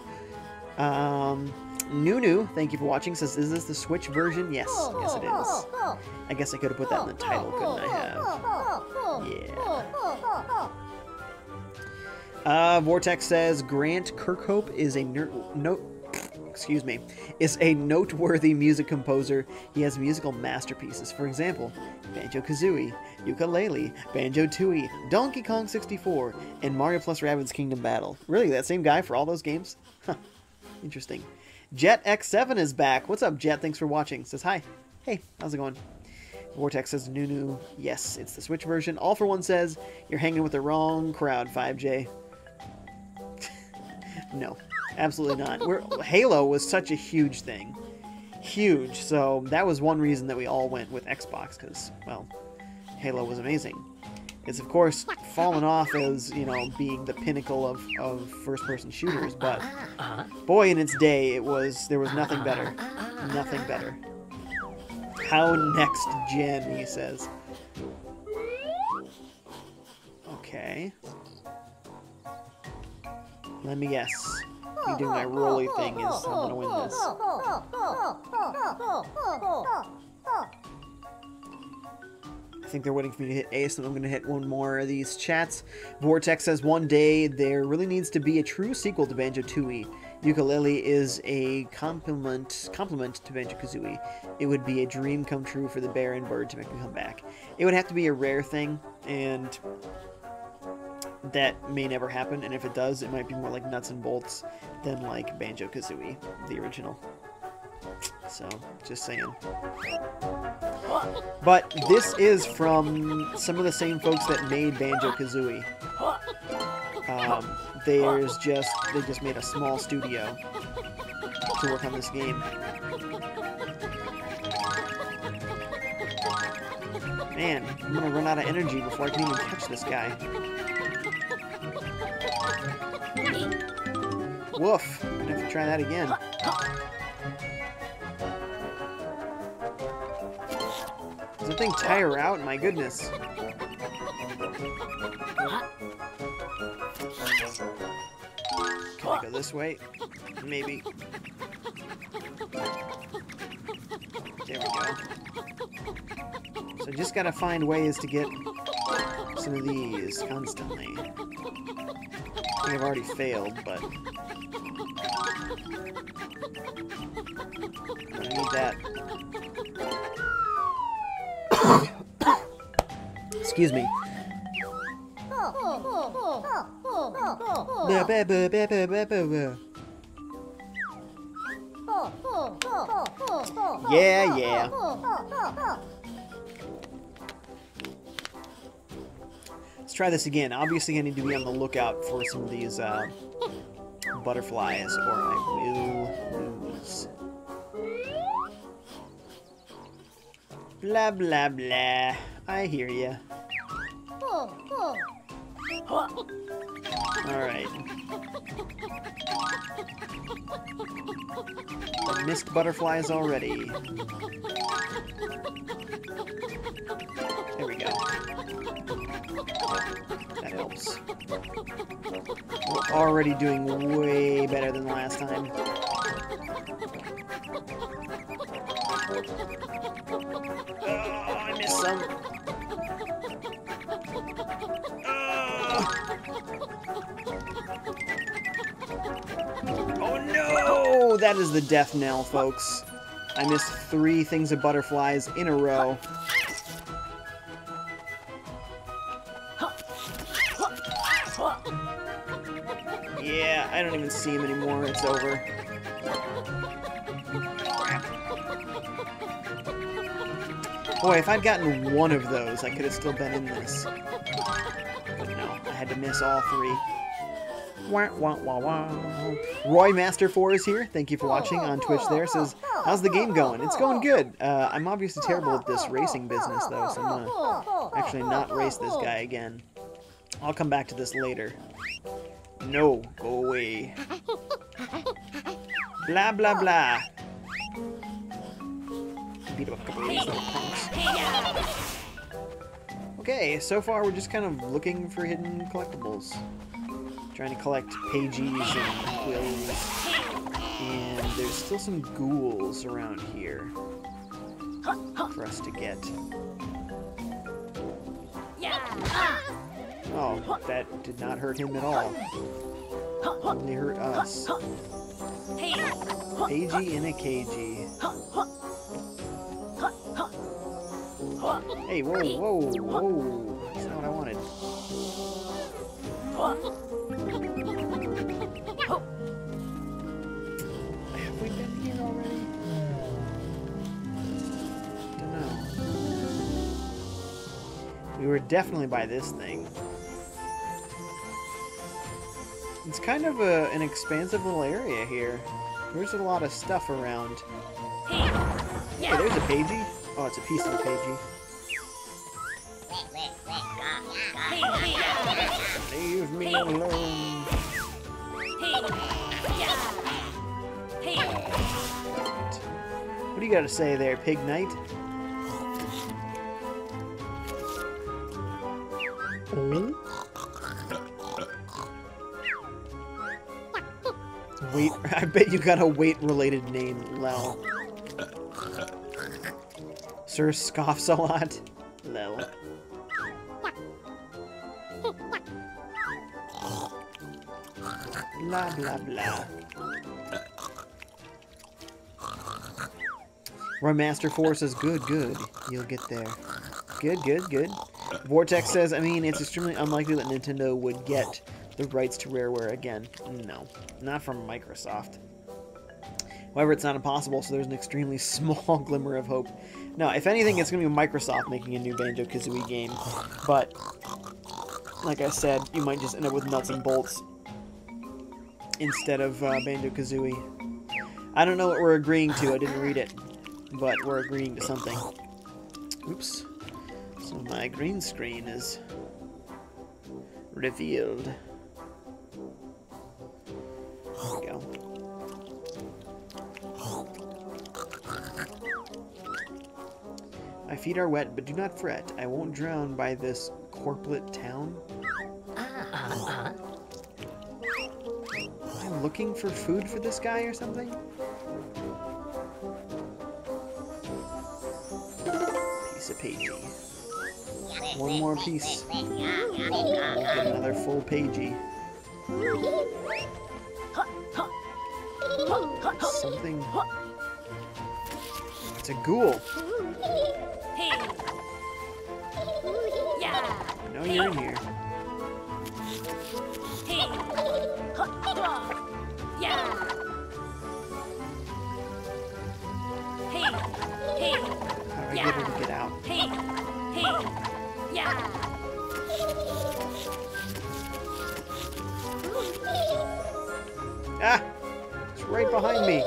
Speaker 1: Nunu, thank you for watching, says, is this the Switch version? Yes. Yes, it is. I guess I could have put that in the title, couldn't I have? Yeah. Vortex says, Grant Kirkhope is a is a noteworthy music composer. He has musical masterpieces. For example, Banjo-Kazooie, Yooka-Laylee, Banjo-Tooie, Donkey Kong 64, and Mario plus Rabbids Kingdom Battle. Really, that same guy for all those games? Huh. Interesting. Jet X7 is back. What's up, Jet? Thanks for watching. Says hi. Hey, how's it going? Vortex says, Nunu. Yes, it's the Switch version. All for One says, you're hanging with the wrong crowd, FiveJay. No, absolutely not. Halo was such a huge thing. Huge. So that was one reason that we all went with Xbox, because, well, Halo was amazing. It's, of course, fallen off as, you know, being the pinnacle of first-person shooters, but boy, in its day, there was nothing better. Nothing better. How next gen, he says. Okay. Let me guess. Me doing my rolly thing is I'm gonna win this. I think they're waiting for me to hit A, so I'm gonna hit one more of these chats. Vortex says, one day there really needs to be a true sequel to Banjo-Tooie. Yooka-Laylee is a compliment to Banjo-Kazooie. It would be a dream come true for the bear and bird to make me come back. It would have to be a rare thing, and that may never happen, and if it does, it might be more like nuts and bolts than like Banjo-Kazooie, the original. So, just saying. But this is from some of the same folks that made Banjo-Kazooie. They just made a small studio to work on this game. Man, I'm gonna run out of energy before I can even catch this guy. Woof! I'm gonna have to try that again. Does that thing tire out? My goodness. Can I go this way? Maybe. There we go. So just gotta find ways to get some of these constantly. I think I've already failed, but I need that. Excuse me. Yeah, yeah. Let's try this again. Obviously, I need to be on the lookout for some of these butterflies, or I will lose. Blah, blah, blah. I hear ya. Alright. I missed butterflies already. There we go. That helps. We're already doing way better than last time. Oh, I missed some. Oh no! That is the death knell, folks. I missed 3 things of butterflies in a row. Yeah, I don't even see him anymore. It's over. Crap. Boy, if I'd gotten one of those, I could have still been in this. But no, I had to miss all 3. Wah, wah, wah, wah. Roy Master 4 is here. Thank you for watching on Twitch there. Says, how's the game going? It's going good. I'm obviously terrible at this racing business, though, so I'm gonna actually not race this guy again. I'll come back to this later. No, go away. Blah, blah, blah. Beat up a couple of these little punks. Okay, so far we're just kind of looking for hidden collectibles. Trying to collect pages and quills. And there's still some ghouls around here for us to get. Oh, that did not hurt him at all. Only hurt us. Pagey in a cagey. Hey, whoa, whoa, whoa. That's not what I wanted. Have we been here already? Don't know. We were definitely by this thing. It's kind of an expansive little area here. There's a lot of stuff around. Hey, there's a pagey. Oh, it's a piece of a pagey. Leave me alone. What do you got to say there, Pig Knight? Wait, I bet you got a weight-related name, Lel. Sir scoffs a lot. Lel. Blah, blah, blah. Roy Master 4 says, good, good. You'll get there. Good, good, good. Vortex says, I mean, it's extremely unlikely that Nintendo would get the rights to Rareware again. No, not from Microsoft. However, it's not impossible, so there's an extremely small glimmer of hope. No, if anything, it's going to be Microsoft making a new Banjo-Kazooie game. But, like I said, you might just end up with nuts and bolts instead of Banjo-Kazooie. I don't know what we're agreeing to. I didn't read it. But we're agreeing to something. Oops. So my green screen is revealed. There we go. My feet are wet, but do not fret. I won't drown by this corplet town. I'm looking for food for this guy or something? Piece of pagey. One more piece. We'll get another full pagey. Something. It's a ghoul. I know you're in here. How do I get her to get out? Ah! It's right behind me.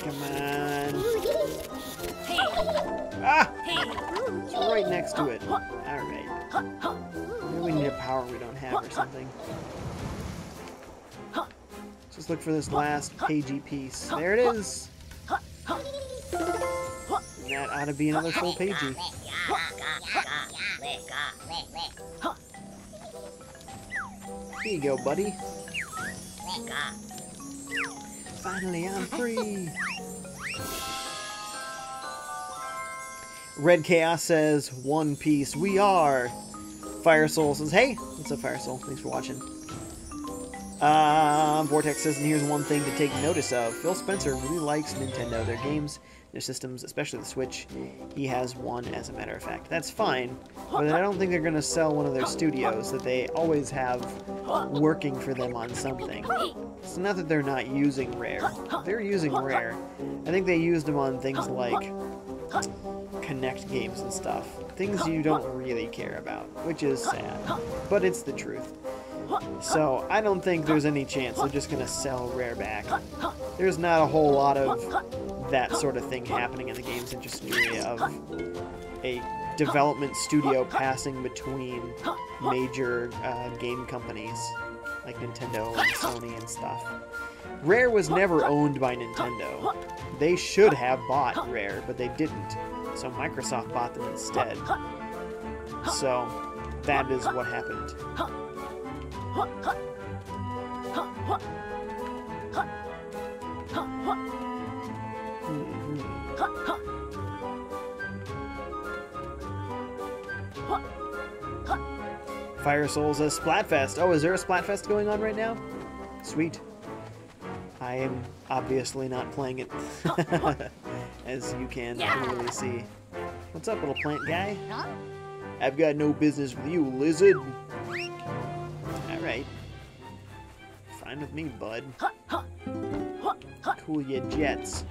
Speaker 1: Come on. Ah! It's right next to it. Alright. Maybe we need a power we don't have or something. Let's just look for this last pagey piece. There it is! That ought to be another full pagey. Here you go, buddy. Finally, I'm free! Red Chaos says, One Piece, we are! Fire Soul says, hey! What's up, Fire Soul? Thanks for watching. Vortex says, and here's one thing to take notice of. Phil Spencer really likes Nintendo, their games, their systems, especially the Switch. He has one, as a matter of fact. That's fine, but I don't think they're going to sell one of their studios that they always have working for them on something. It's not that they're not using Rare. They're using Rare. I think they used them on things like Connect games and stuff. Things you don't really care about, which is sad, but it's the truth. So, I don't think there's any chance they're just going to sell Rare back. There's not a whole lot of that sort of thing happening in the games industry of a development studio passing between major game companies like Nintendo and Sony and stuff. Rare was never owned by Nintendo. They should have bought Rare, but they didn't. So Microsoft bought them instead. So, that is what happened. Fire Soul says Splatfest. Oh, is there a Splatfest going on right now? Sweet. I am obviously not playing it, as you can clearly see. What's up, little plant guy? I've got no business with you, lizard. Alright. Fine with me, bud. Cool ya jets.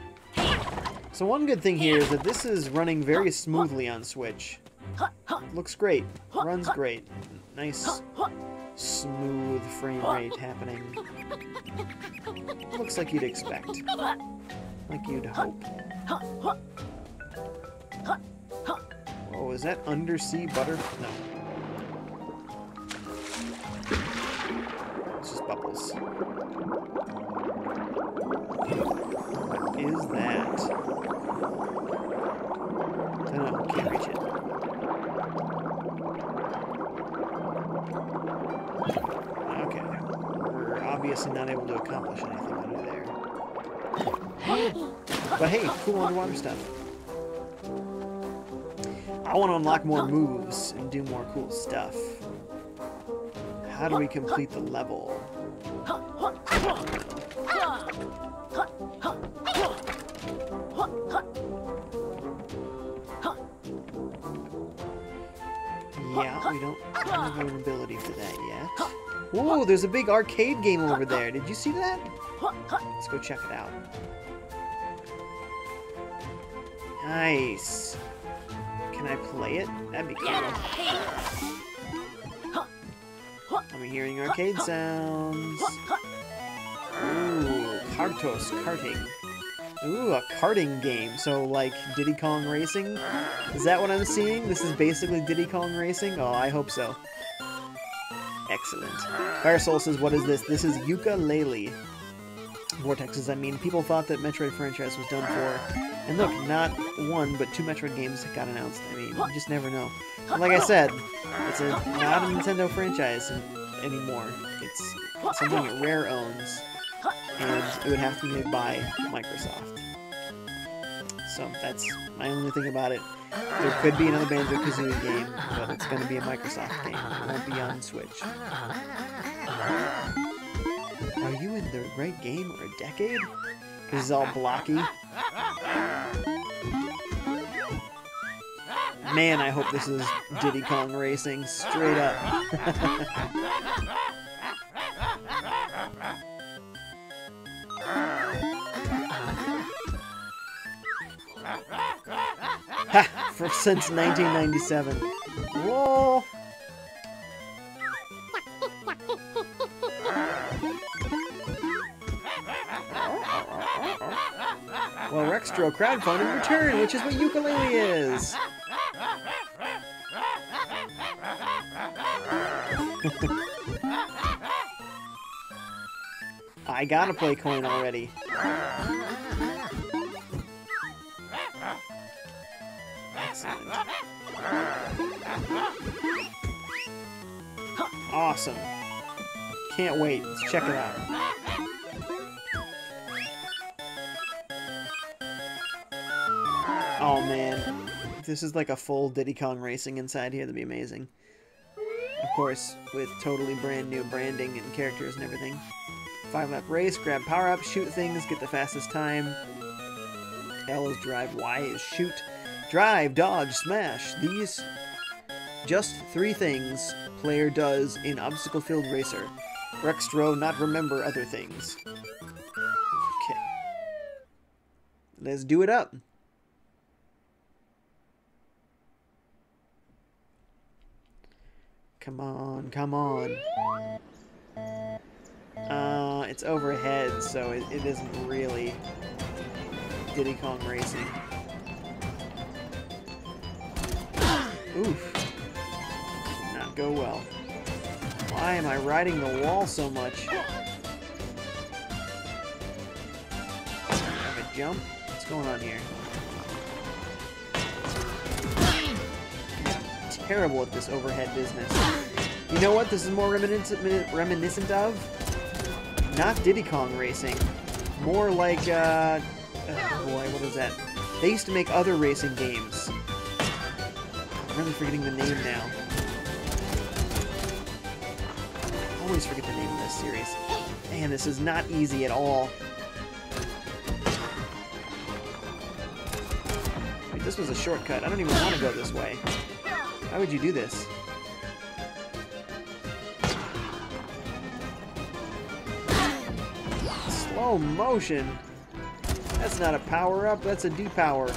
Speaker 1: So one good thing here is that this is running very smoothly on Switch. Looks great. Runs great. Nice, smooth frame rate happening. Looks like you'd expect. Like you'd hope. Oh, is that undersea butter? No. It's just bubbles. What is that? I don't know. Can't reach it. Okay. We're obviously not able to accomplish anything under there. But hey, cool underwater stuff. I want to unlock more moves and do more cool stuff. How do we complete the level? Yeah, we don't have an ability for that yet. Whoa, there's a big arcade game over there. Did you see that? Let's go check it out. Nice. Can I play it? That'd be cool. I'm hearing arcade sounds. Ooh, Kartos, karting. Ooh, a karting game. So, like, Diddy Kong Racing? Is that what I'm seeing? This is basically Diddy Kong Racing? Oh, I hope so. Excellent. Firesoul says, what is this? This is Yooka-Laylee. Vortexes, I mean, people thought that Metroid franchise was done for. And look, not one, but 2 Metroid games got announced. I mean, you just never know. And like I said, it's not a Nintendo franchise anymore. It's something that Rare owns. And it would have to be made by Microsoft. So that's my only thing about it. There could be another Banjo-Kazooie game, but it's going to be a Microsoft game. It won't be on Switch. Are you in the right game or a decade? This is all blocky. Man, I hope this is Diddy Kong Racing, straight up. Ha! Since 1997. Whoa! Well, Rextro crowdfunded return, which is what Yooka-Laylee is. I gotta play coin already. Excellent. Awesome. Can't wait. Let's check it out. Oh man. If this is like a full Diddy Kong Racing inside here, that'd be amazing. Of course, with totally brand new branding and characters and everything. 5-lap race, grab power-ups, shoot things, get the fastest time. L is drive, Y is shoot. Drive, dodge, smash. These just 3 things player does in obstacle-filled racer. Rextro not remember other things. Okay. Let's do it up. Come on, come on. It's overhead, so it isn't really Diddy Kong Racing. Oof. Did not go well. Why am I riding the wall so much? Have a jump? What's going on here? I'm terrible at this overhead business. You know what this is more reminiscent of? Not Diddy Kong Racing. More like, oh boy, what is that? They used to make other racing games. I'm really forgetting the name now. I always forget the name of this series. Man, this is not easy at all. Wait, this was a shortcut. I don't even want to go this way. Why would you do this? Slow motion. That's not a power-up, that's a depower.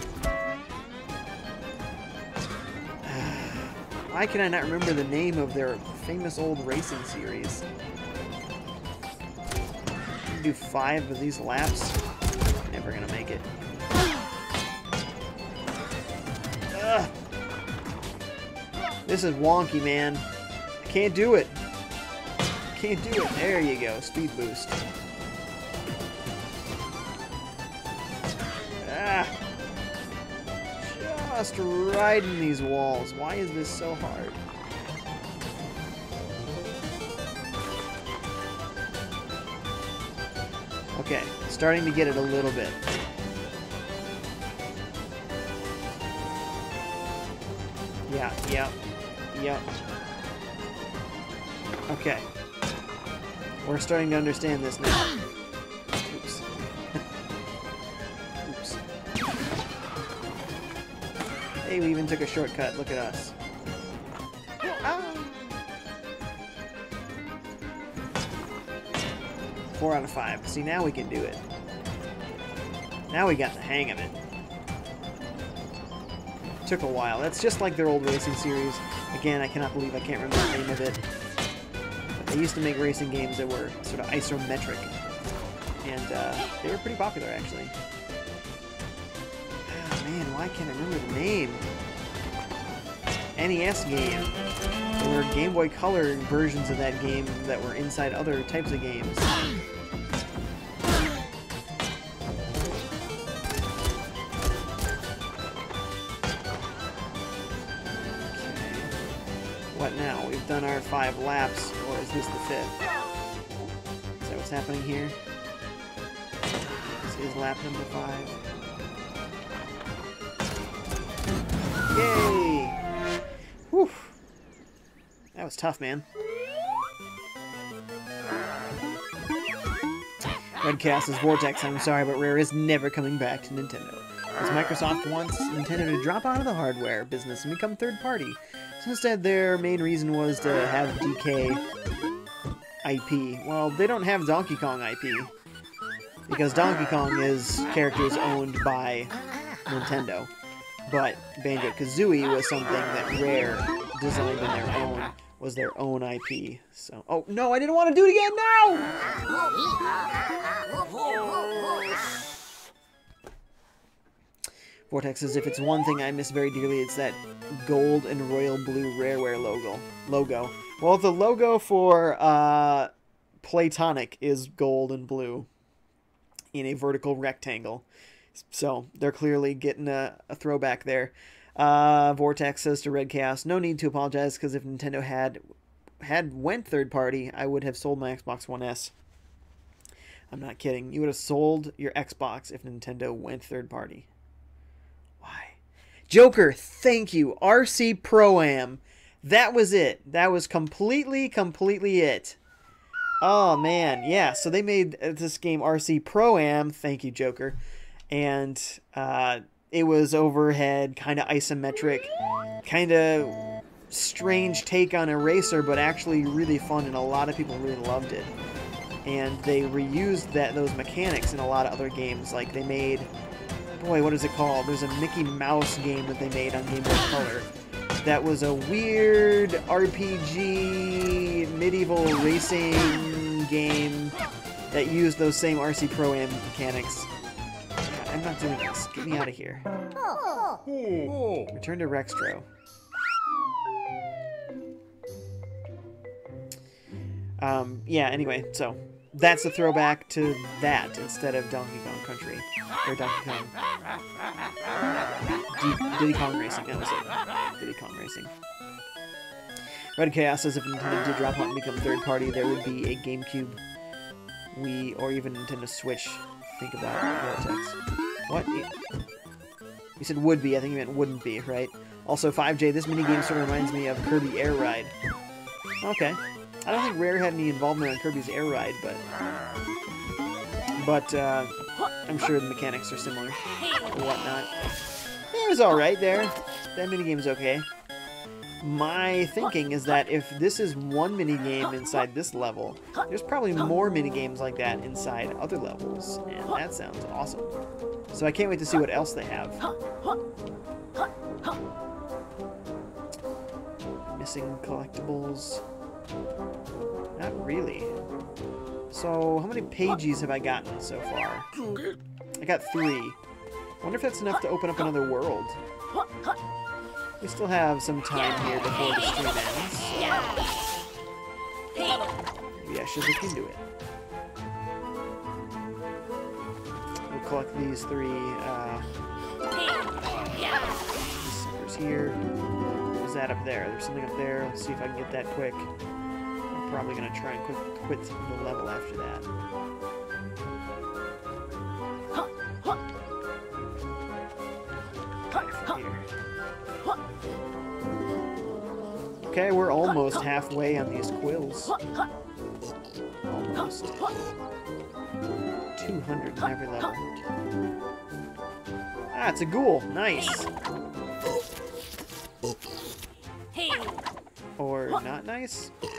Speaker 1: Why can I not remember the name of their famous old racing series? Do 5 of these laps. Never gonna make it. Ugh. This is wonky, man. I can't do it. Can't do it. There you go. Speed boost. Ah. Just riding these walls. Why is this so hard? Okay, starting to get it a little bit. Yep. Okay. We're starting to understand this now. Oops. Oops. Hey, we even took a shortcut. Look at us. Ah. 4 out of 5. See, now we can do it. Now we got the hang of it. Took a while. That's just like their old racing series. Again, I cannot believe I can't remember the name of it. But they used to make racing games that were sort of isometric. And they were pretty popular, actually. Oh, man, why can't I remember the name? NES game. There were Game Boy Color versions of that game that were inside other types of games. What now? We've done our 5 laps, or is this the 5th? Is that what's happening here? This is lap number 5. Yay! Whew! That was tough, man. Redcast's Vortex, I'm sorry, but Rare is never coming back to Nintendo. As Microsoft wants Nintendo to drop out of the hardware business and become third party. So instead, their main reason was to have DK IP. Well, they don't have Donkey Kong IP. Because Donkey Kong is characters owned by Nintendo. But Banjo-Kazooie was something that Rare designed in their own, was their own IP. So, oh no, I didn't want to do it again, no! Vortex says, if it's one thing I miss very dearly, it's that gold and royal blue Rareware logo. Well, the logo for Playtonic is gold and blue in a vertical rectangle. So they're clearly getting a throwback there. Vortex says to Red Chaos, no need to apologize, because if Nintendo had went third party, I would have sold my Xbox One S. I'm not kidding. You would have sold your Xbox if Nintendo went third party. Why? Joker, thank you. RC Pro-Am. That was it. That was completely it. Oh, man. Yeah, so they made this game RC Pro-Am. Thank you, Joker. And it was overhead, kind of isometric, kind of strange take on a racer, but actually really fun, and a lot of people really loved it. And they reused those mechanics in a lot of other games. Like they made, boy, what is it called? There's a Mickey Mouse game that they made on Game Boy Color. That was a weird RPG medieval racing game that used those same RC Pro-Am mechanics. I'm not doing this. Get me out of here. Return to Rextro. Yeah, anyway, so that's a throwback to that instead of Donkey Kong Country. Or Donkey Kong. Diddy Kong Racing, that was it. Diddy Kong Racing. Red Chaos says if Nintendo did drop out and become third party, there would be a GameCube, Wii, or even Nintendo Switch. Think about Vortex. What? You said would be, I think you meant wouldn't be, right? Also, FiveJay, this minigame sort of reminds me of Kirby Air Ride. Okay. I don't think Rare had any involvement on Kirby's Air Ride, but I'm sure the mechanics are similar or whatnot. Yeah, it was alright there. That minigame's okay. my thinking is that if this is one minigame inside this level, there's probably more minigames like that inside other levels, and that sounds awesome. So I can't wait to see what else they have. Missing collectibles? Not really. So, how many pages have I gotten so far? I got 3. I wonder if that's enough to open up another world. We still have some time here before the stream ends. Maybe I should look into it. We'll collect these 3 these suckers here. What was that up there? There's something up there. Let's see if I can get that quick. I'm probably going to try and quit the level after that. Okay, we're almost halfway on these quills. Almost. 200 in every level. Ah, it's a ghoul. Nice. Or not nice? I'm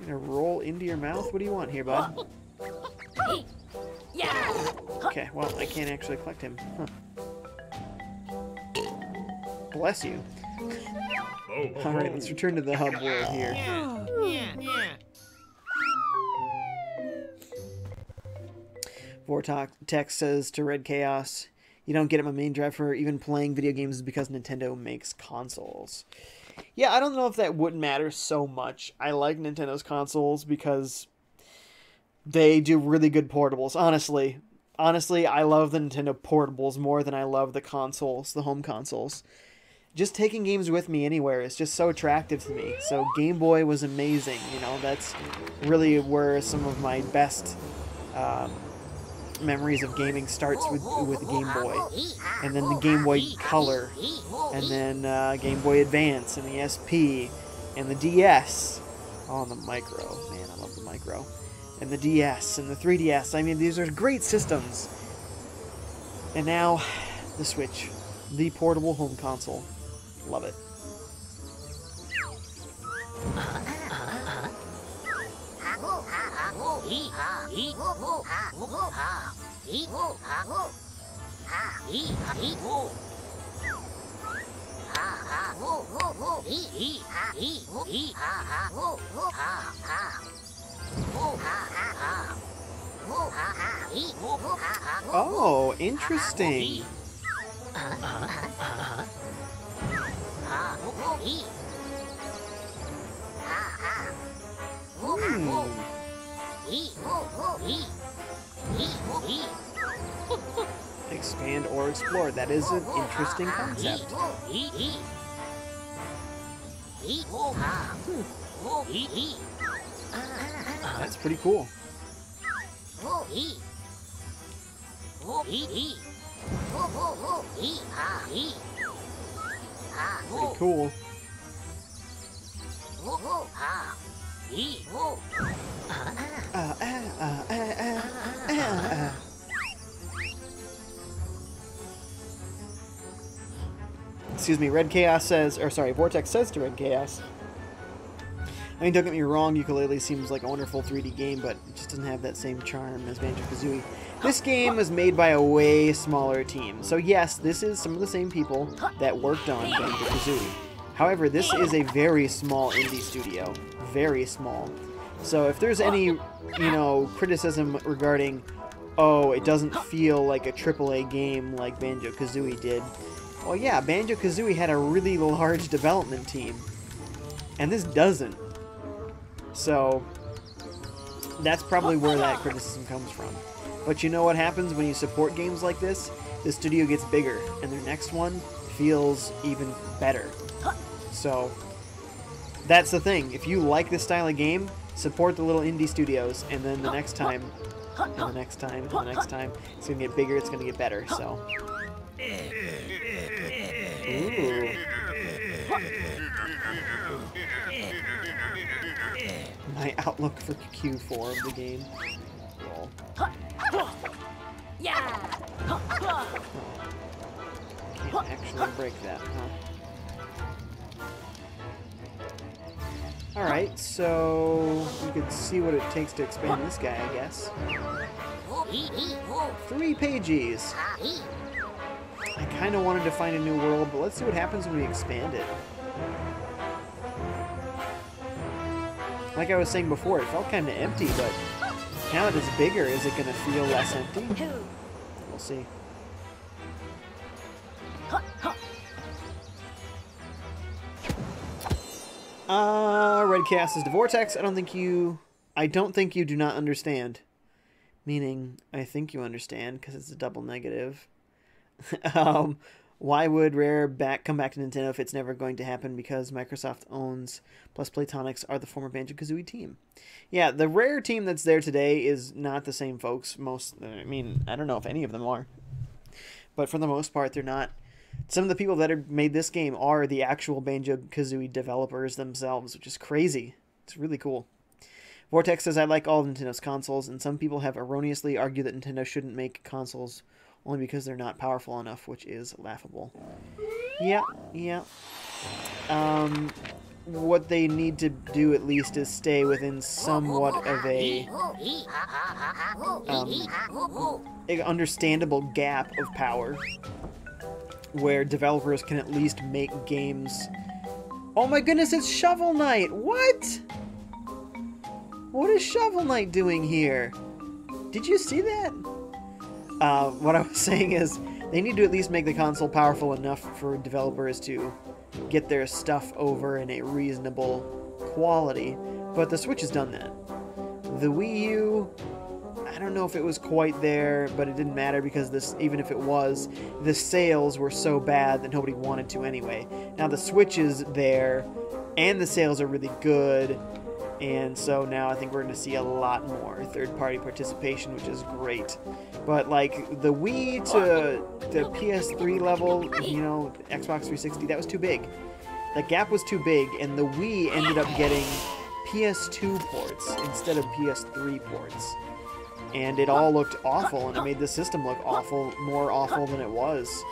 Speaker 1: gonna roll into your mouth? What do you want here, bud? Okay, well, I can't actually collect him. Huh. Bless you. Alright, let's return to the hub world here. Vortex says to Red Chaos, you don't get it, my main drive for even playing video games is because Nintendo makes consoles. Yeah, I don't know if that would matter so much. I like Nintendo's consoles because they do really good portables, honestly. Honestly, I love the Nintendo portables more than I love the consoles, the home consoles. Just taking games with me anywhere is just so attractive to me. So Game Boy was amazing, you know, that's really where some of my best memories of gaming starts with Game Boy. And then the Game Boy Color, and then Game Boy Advance, and the SP, and the DS. Oh, and the Micro, man, I love the Micro. And the DS, and the 3DS, I mean, these are great systems. And now, the Switch, the portable home console. Love it. Oh, interesting. Expand or explore. That is an interesting concept. That's pretty cool. Pretty cool. Excuse me, Red Chaos says, or sorry, Vortex says to Red Chaos, I mean, don't get me wrong, Yooka-Laylee seems like a wonderful 3D game, but it just doesn't have that same charm as Banjo-Kazooie. This game was made by a way smaller team. So yes, this is some of the same people that worked on Banjo-Kazooie. However, this is a very small indie studio. Very small. So if there's any, you know, criticism regarding, oh, it doesn't feel like a AAA game like Banjo-Kazooie did, well, yeah, Banjo-Kazooie had a really large development team. And this doesn't. So that's probably where that criticism comes from. But you know what happens when you support games like this? The studio gets bigger, and their next one feels even better. So that's the thing. If you like this style of game, support the little indie studios, and then the next time, and the next time, and the next time, it's going to get bigger, it's going to get better, so. Ooh. My outlook for Q4 of the game. Roll. actually break that, huh? Alright, so we could see what it takes to expand this guy, I guess. 3 pages! I kind of wanted to find a new world, but let's see what happens when we expand it. Like I was saying before, it felt kind of empty, but now that it's bigger, is it going to feel less empty? We'll see. Red Chaos is the Vortex. I don't think you do not understand. Meaning, I think you understand, because it's a double negative. Why would Rare come back to Nintendo if it's never going to happen? Because Microsoft owns, plus Playtonics are the former Banjo-Kazooie team. Yeah, the Rare team that's there today is not the same folks. I don't know if any of them are. But for the most part, they're not. Some of the people that made this game are the actual Banjo-Kazooie developers themselves, which is crazy. It's really cool. Vortex says, I like all of Nintendo's consoles, and some people have erroneously argued that Nintendo shouldn't make consoles only because they're not powerful enough, which is laughable. Yeah. What they need to do at least is stay within somewhat of a understandable gap of power, where developers can at least make games. Oh my goodness, it's Shovel Knight! What? What is Shovel Knight doing here? Did you see that? What I was saying is, they need to at least make the console powerful enough for developers to get their stuff over in a reasonable quality, but the Switch has done that. The Wii U, I don't know if it was quite there, but it didn't matter because even if it was, the sales were so bad that nobody wanted to anyway. Now the Switch is there, and the sales are really good, and so now I think we're going to see a lot more third-party participation, which is great. But like the Wii to the PS3 level, you know, Xbox 360, that was too big. The gap was too big, and the Wii ended up getting PS2 ports instead of PS3 ports. And it all looked awful, and it made the system look awful, more awful than it was.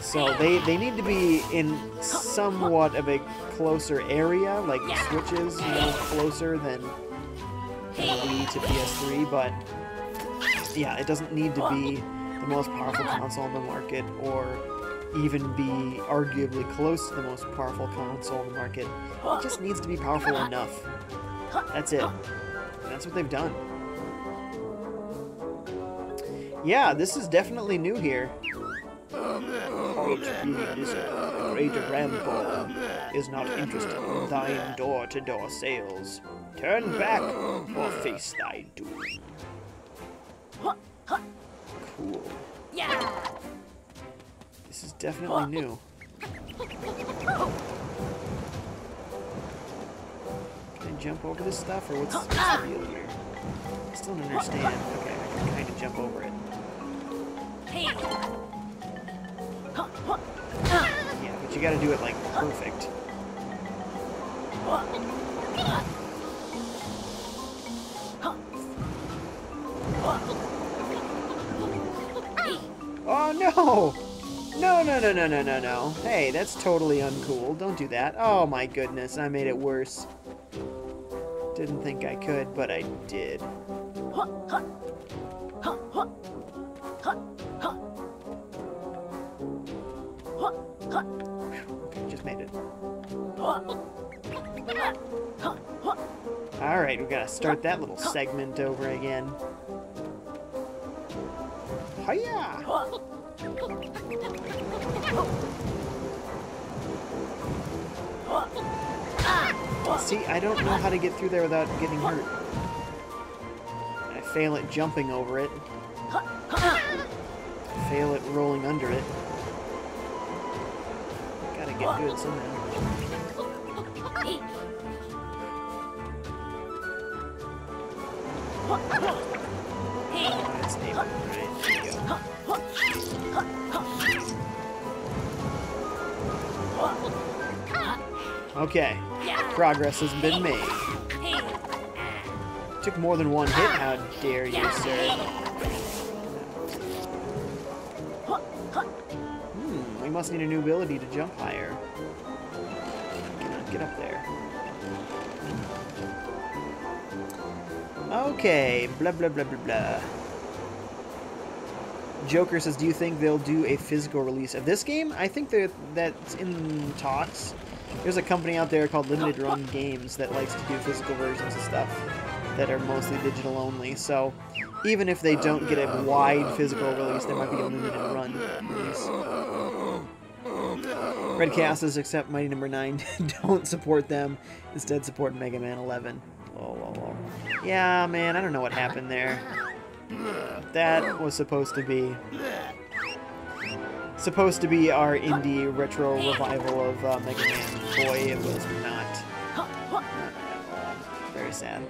Speaker 1: So they need to be in somewhat of a closer area, like the Switch is, you know, closer than Wii to PS3, but yeah, it doesn't need to be the most powerful console on the market, or even be arguably close to the most powerful console on the market. It just needs to be powerful enough. That's it. That's what they've done. Yeah, this is definitely new here. The great Rambo is not interested in thine door-to-door sales. Turn back or face thy doom. Cool. This is definitely new. Can I jump over this stuff, or what's the deal here? I still don't understand. Okay, I can kind of jump over it. Yeah, but you gotta do it, like, perfect. Oh, no! No. Hey, that's totally uncool. Don't do that. Oh, my goodness, I made it worse. Didn't think I could, but I did. Okay, just made it. Alright, we gotta start that little segment over again. Hiya! See, I don't know how to get through there without getting hurt. I fail at jumping over it. I fail at rolling under it. Gotta get good somehow. That's aim. Right, there you go. Okay, progress has been made. Took more than one hit, how dare you, sir. We must need a new ability to jump higher. Cannot get up there. Okay, blah blah blah blah blah. Joker says, do you think they'll do a physical release of this game? I think that's in talks. There's a company out there called Limited Run Games that likes to do physical versions of stuff that are mostly digital only. So even if they don't get a wide physical release, there might be a limited run release. Red Castles, except Mighty Number 9, don't support them. Instead, support Mega Man 11. Lol. Yeah, man, I don't know what happened there. That was supposed to be our indie retro revival of Mega Man. Boy, it was not at all. Very sad.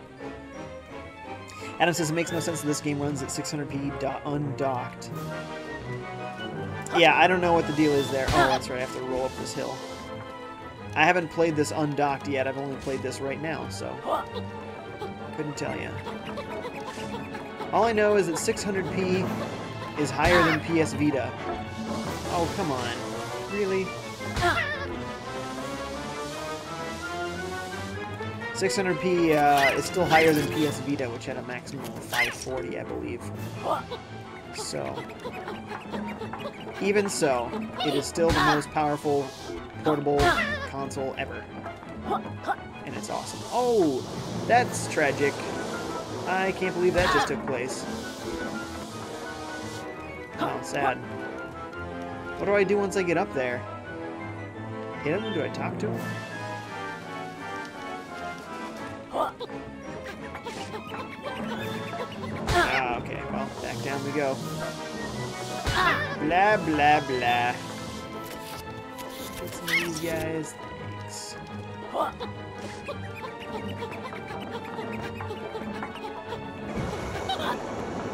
Speaker 1: Adam says it makes no sense that this game runs at 600p undocked. Yeah, I don't know what the deal is there. Oh, that's right, I have to roll up this hill. I haven't played this undocked yet. I've only played this right now, so couldn't tell you. All I know is that 600p is higher than PS Vita. Oh, come on. Really? 600p is still higher than PS Vita, which had a maximum of 540, I believe. So, even so, it is still the most powerful portable console ever. And it's awesome. Oh, that's tragic. I can't believe that just took place. Oh, sad. What do I do once I get up there? Hit him? Do I talk to him? Ah, okay. Well, back down we go. Blah, blah, blah. Get some of these guys. Thanks.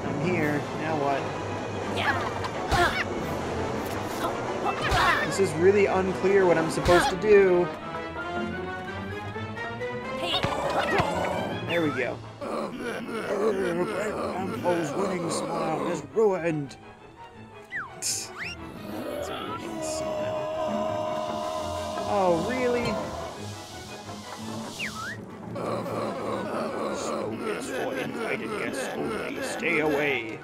Speaker 1: I'm here. Now what? This is really unclear what I'm supposed to do. There we go. Grandpa's winning smile is ruined. It's a winning smile. Oh, really? So it's for invited guests only. Stay away.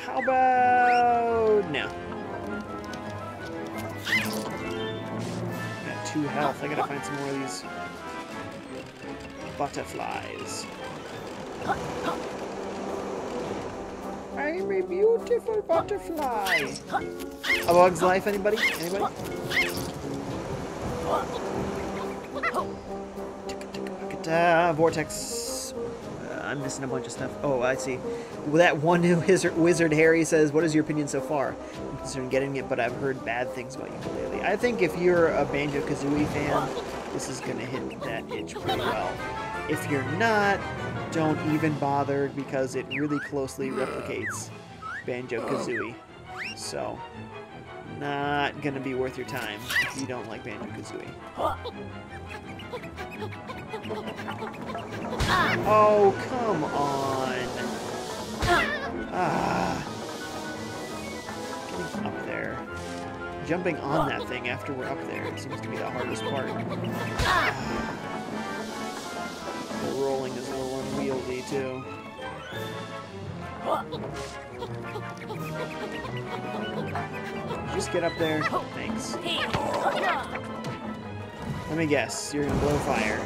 Speaker 1: How about no? Got 2 health. I gotta find some more of these butterflies. I'm a beautiful butterfly. A Bug's Life, anybody? Anybody? Vortex. I'm missing a bunch of stuff. Oh, I see. Well, that one Wizard Harry says, what is your opinion so far? I'm considering getting it, but I've heard bad things about Yooka-Laylee. I think if you're a Banjo-Kazooie fan, this is going to hit that itch pretty well. If you're not, don't even bother, because it really closely replicates Banjo-Kazooie. So, not going to be worth your time if you don't like Banjo-Kazooie. Oh, come on. Ah. Getting up there. Jumping on that thing after we're up there seems to be the hardest part. The rolling is a little unwieldy, too. Just get up there. Thanks. Let me guess. You're gonna blow fire.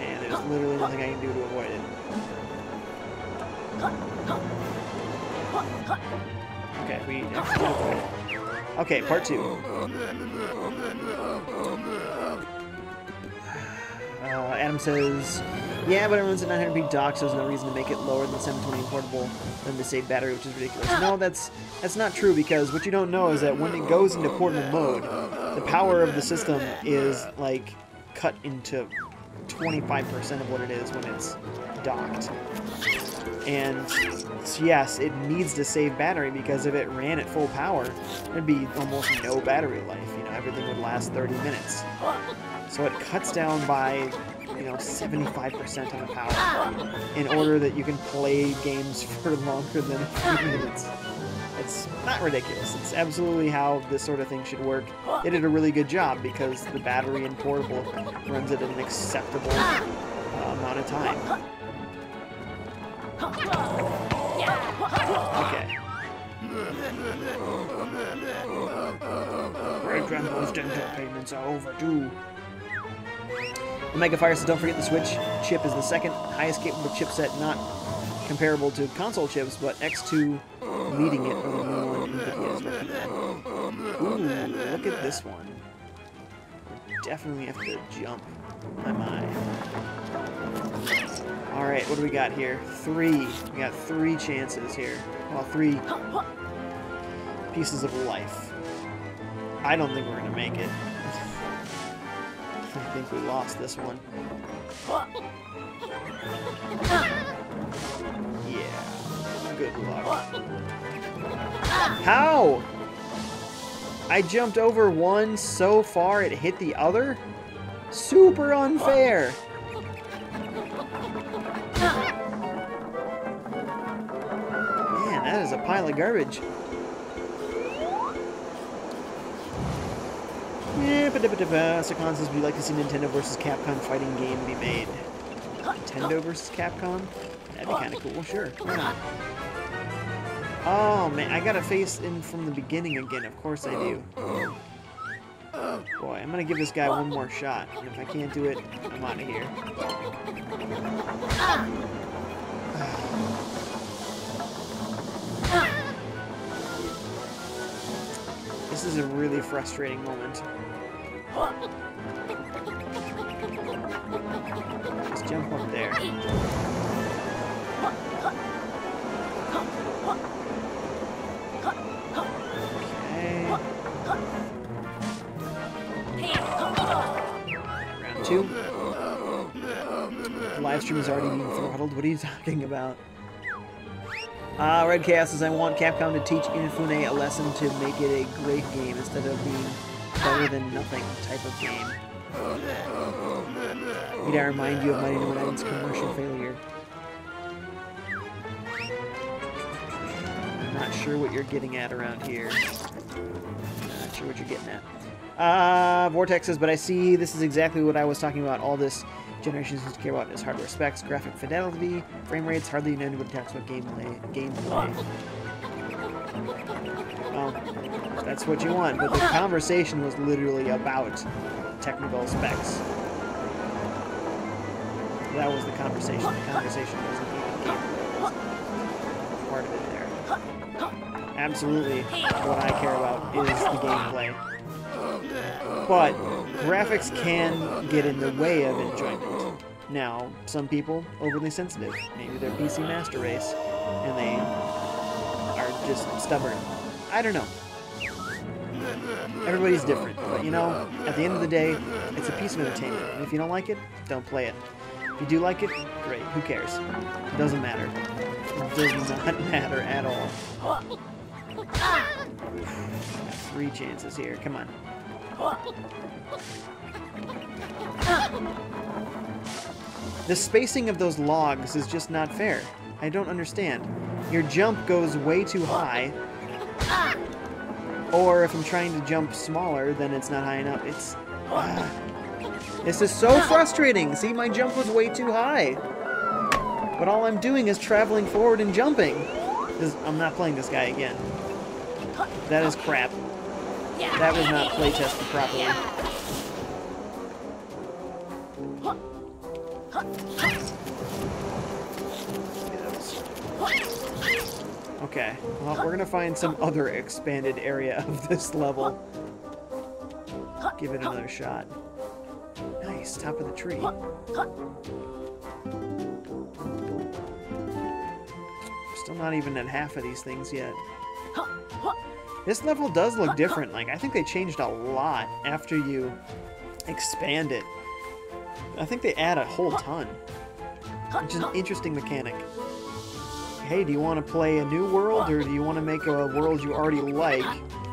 Speaker 1: And there's literally nothing I can do to avoid it. Okay, we actually avoid it. Okay, part 2. Adam says, yeah, but it runs at 900p dock, so there's no reason to make it lower than 720 portable than to save battery, which is ridiculous. No, that's not true, because what you don't know is that when it goes into portable mode, the power of the system is, like, cut into 25% of what it is when it's docked. And yes, it needs to save battery, because if it ran at full power, there'd be almost no battery life. You know, everything would last 30 minutes. So it cuts down by, 75% on the power in order that you can play games for longer than a few minutes. It's not ridiculous. It's absolutely how this sort of thing should work. They did a really good job because the battery in portable runs at an acceptable amount of time. Okay. Great Grandpa's dental payments are overdue. Omega Fire says, don't forget the Switch chip is the second highest capable chipset, not comparable to console chips, but X2 leading it over the new one NVIDIA is recommended. Ooh, look at this one. Definitely have to jump. My. Alright, what do we got here? 3. We got 3 chances here. Well, 3 pieces of life. I don't think we're gonna make it. I think we lost this one. Yeah. Good luck. How? I jumped over one so far it hit the other? Super unfair. Man, that is a pile of garbage. Yeah, Sakan says, would you like to see Nintendo vs. Capcom fighting game be made? Nintendo vs. Capcom? That'd be kind of cool, sure. Why not? Oh, man, I gotta face in from the beginning again. Of course I do. Boy, I'm gonna give this guy one more shot. And if I can't do it, I'm out of here. This is a really frustrating moment. Just jump up there. Okay. Round 2. The live stream is already being throttled. What are you talking about? Red Chaos says, I want Capcom to teach Inafune a lesson to make it a great game instead of being better than nothing type of game. Need I remind you of Mighty No. 9's commercial failure? I'm not sure what you're getting at around here. Not sure what you're getting at. Vortex says, but I see this is exactly what I was talking about. All this generation seems to care about is hardware specs, graphic fidelity, frame rates, hardly anybody talks about gameplay. Well, that's what you want, but the conversation was literally about technical specs. That was the conversation. The conversation wasn't even gameplay. Part of it there. Absolutely, what I care about is the gameplay. But graphics can get in the way of enjoyment. Now, some people overly sensitive. Maybe they're PC Master Race, and they are just stubborn. I don't know. Everybody's different, but you know, at the end of the day, it's a piece of entertainment. And if you don't like it, don't play it. If you do like it, great. Who cares? It doesn't matter. It does not matter at all. 3 chances here. Come on. The spacing of those logs is just not fair. I don't understand. Your jump goes way too high. Or if I'm trying to jump smaller, then it's not high enough. It's... This is so frustrating. See, my jump was way too high. But all I'm doing is traveling forward and jumping. I'm not playing this guy again. That is crap. That was not playtested properly. Okay, well, we're gonna find some other expanded area of this level. Give it another shot. Nice, top of the tree. Still not even at half of these things yet. This level does look different. Like, I think they changed a lot after you expand it. I think they add a whole ton. Which is an interesting mechanic. Hey, do you want to play a new world, or do you want to make a world you already like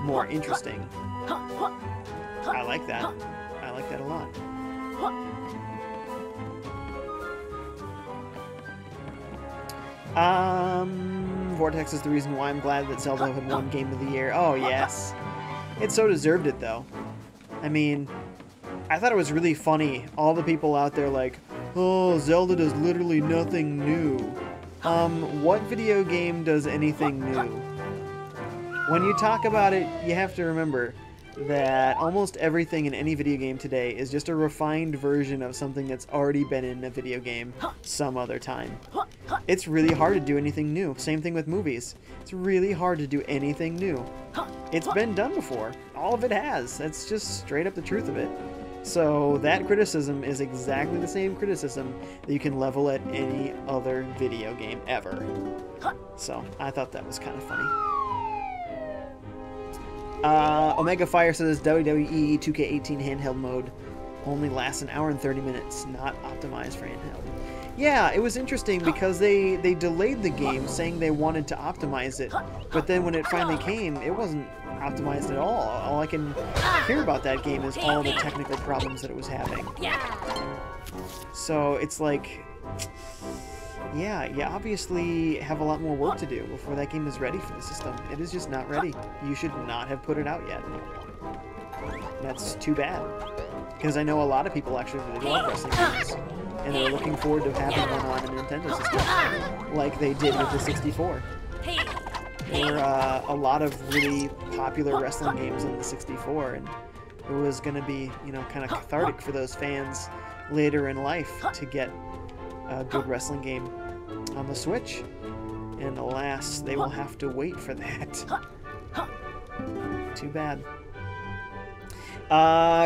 Speaker 1: more interesting? I like that. I like that a lot. Time Vortex is the reason why I'm glad that Zelda had won Game of the Year. Oh, yes. It so deserved it, though. I mean, I thought it was really funny. All the people out there like, oh, Zelda does literally nothing new. What video game does anything new? When you talk about it, you have to remember that almost everything in any video game today is just a refined version of something that's already been in a video game some other time. It's really hard to do anything new. Same thing with movies. It's really hard to do anything new. It's been done before. All of it has. That's just straight up the truth of it. So that criticism is exactly the same criticism that you can level at any other video game ever. So I thought that was kind of funny. Omega Fire says WWE 2K18 handheld mode only lasts an hour and 30 minutes, not optimized for handheld. Yeah, it was interesting because they delayed the game saying they wanted to optimize it, but then when it finally came, it wasn't optimized at all. All I can hear about that game is all the technical problems that it was having. So it's like, yeah, you obviously have a lot more work to do before that game is ready for the system. It is just not ready. You should not have put it out yet. That's too bad. Because I know a lot of people actually really love wrestling games. And they're looking forward to having one on a Nintendo system. Like they did with the 64. There were a lot of really popular wrestling games in the 64. And it was going to be, you know, kind of cathartic for those fans later in life to get a good wrestling game on the Switch, and alas, they will have to wait for that. Too bad.